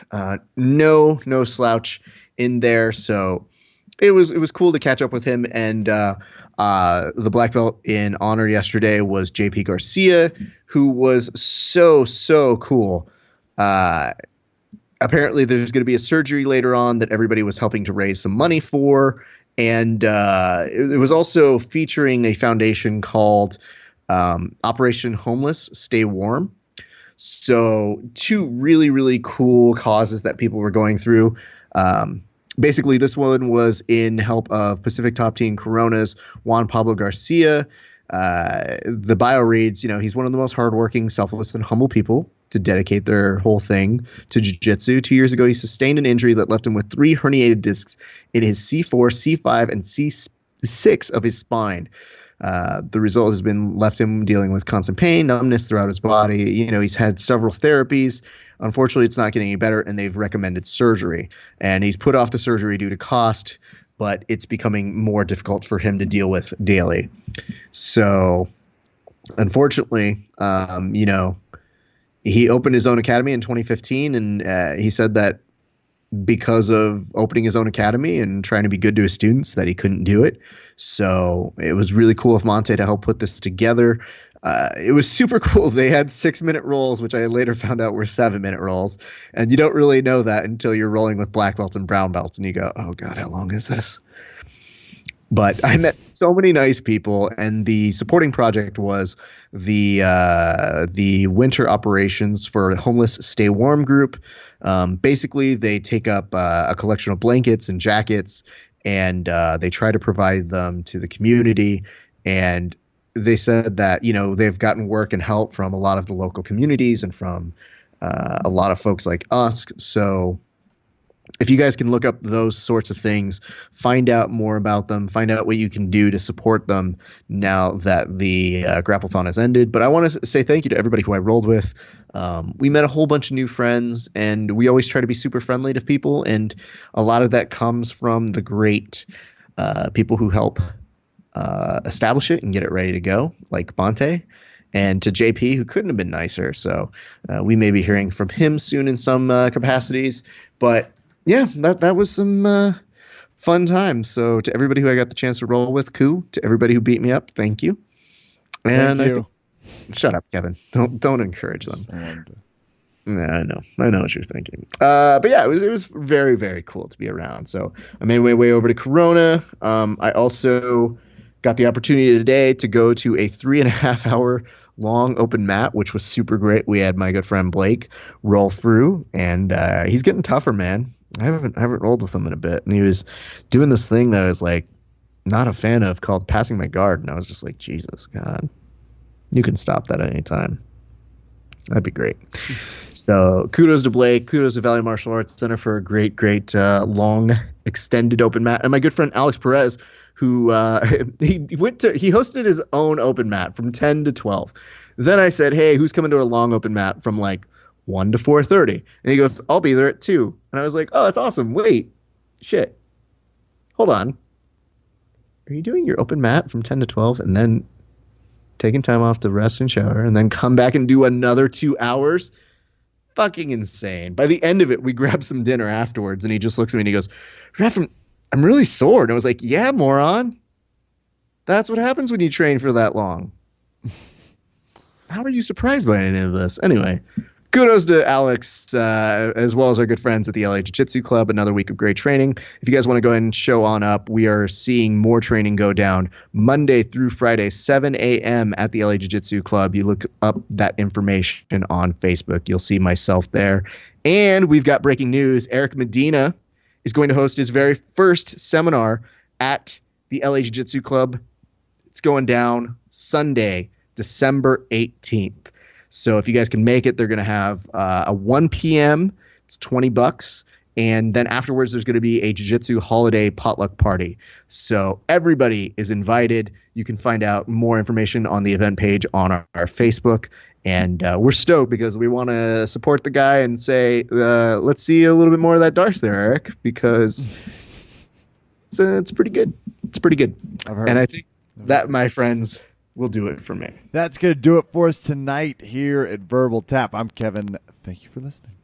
[SPEAKER 2] no slouch in there. So it was cool to catch up with him. And the black belt in honor yesterday was JP Garcia, who was so cool. Apparently there's going to be a surgery later on that everybody was helping to raise some money for. And it was also featuring a foundation called Operation Homeless Stay Warm. So 2 really, really cool causes that people were going through. Basically, this one was in help of Pacific Top Team Corona's Juan Pablo Garcia. The bio reads, he's one of the most hardworking, selfless, and humble people to dedicate their whole thing to jiu-jitsu. 2 years ago, he sustained an injury that left him with 3 herniated discs in his C4, C5, and C6 of his spine. The result has been left him dealing with constant pain, numbness throughout his body. He's had several therapies. Unfortunately, it's not getting any better, and they've recommended surgery. And he's put off the surgery due to cost, but it's becoming more difficult for him to deal with daily. So, unfortunately, he opened his own academy in 2015, and he said that because of opening his own academy and trying to be good to his students that he couldn't do it. So it was really cool of Monte to help put this together. It was super cool. They had 6-minute rolls, which I later found out were 7-minute rolls. And you don't really know that until you're rolling with black belts and brown belts. And you go, oh God, how long is this? But I met so many nice people, and the supporting project was the winter operations for Homeless Stay Warm group. Basically, they take up a collection of blankets and jackets, and they try to provide them to the community. And they said that, they've gotten work and help from a lot of the local communities and from a lot of folks like us. So if you guys can look up those sorts of things, find out more about them, find out what you can do to support them now that the Grapplethon has ended. But I want to say thank you to everybody who I rolled with. We met a whole bunch of new friends, and we always try to be super friendly to people. And a lot of that comes from the great people who help establish it and get it ready to go, like Monte. And to JP, who couldn't have been nicer. So we may be hearing from him soon in some capacities. But yeah, that was some fun times. So to everybody who I got the chance to roll with, to everybody who beat me up, thank you. And
[SPEAKER 1] thank you.
[SPEAKER 2] Shut up, Kevin. Don't encourage them. Yeah, I know what you're thinking. But yeah, it was very, very cool to be around. So I made my way over to Corona. I also got the opportunity today to go to a 3.5 hour long open mat, which was super great. We had my good friend Blake roll through, and he's getting tougher, man. I haven't rolled with him in a bit, and he was doing this thing that I was like not a fan of called passing my guard, and I was just like, Jesus God, you can stop that at any time. That'd be great. So kudos to Blake, kudos to Valley Martial Arts Center for a great long extended open mat, and my good friend Alex Perez, who he hosted his own open mat from 10 to 12. Then I said, hey, who's coming to a long open mat from like 1 to 4:30? And he goes, I'll be there at 2. And I was like, oh, that's awesome. Wait, shit. Hold on. Are you doing your open mat from 10 to 12 and then taking time off to rest and shower and then come back and do another 2 hours? Fucking insane. By the end of it, we grabbed some dinner afterwards, and he just looks at me and he goes, Ref, I'm really sore. And I was like, yeah, moron. That's what happens when you train for that long. How are you surprised by any of this? Anyway, kudos to Alex, as well as our good friends at the LA Jiu-Jitsu Club. Another week of great training. If you guys want to go ahead and show on up, we are seeing more training go down Monday through Friday, 7 a.m. at the LA Jiu-Jitsu Club. You look up that information on Facebook. You'll see myself there. And we've got breaking news. Eric Medina is going to host his very first seminar at the LA Jiu-Jitsu Club. It's going down Sunday, December 18th. So if you guys can make it, they're going to have a 1 p.m. It's $20. And then afterwards, there's going to be a Jiu-Jitsu holiday potluck party. So everybody is invited. You can find out more information on the event page on our Facebook. And we're stoked because we want to support the guy and say, let's see a little bit more of that Darce there, Eric, because it's pretty good. It's pretty good. And I think that, my friends, will do it for me.
[SPEAKER 1] That's going to do it for us tonight here at Verbal Tap. I'm Kevin. Thank you for listening.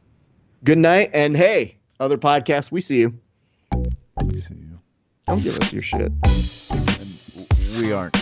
[SPEAKER 2] Good night. And hey, other podcasts, we see you.
[SPEAKER 1] We see you.
[SPEAKER 2] Don't give us your shit.
[SPEAKER 1] And we aren't.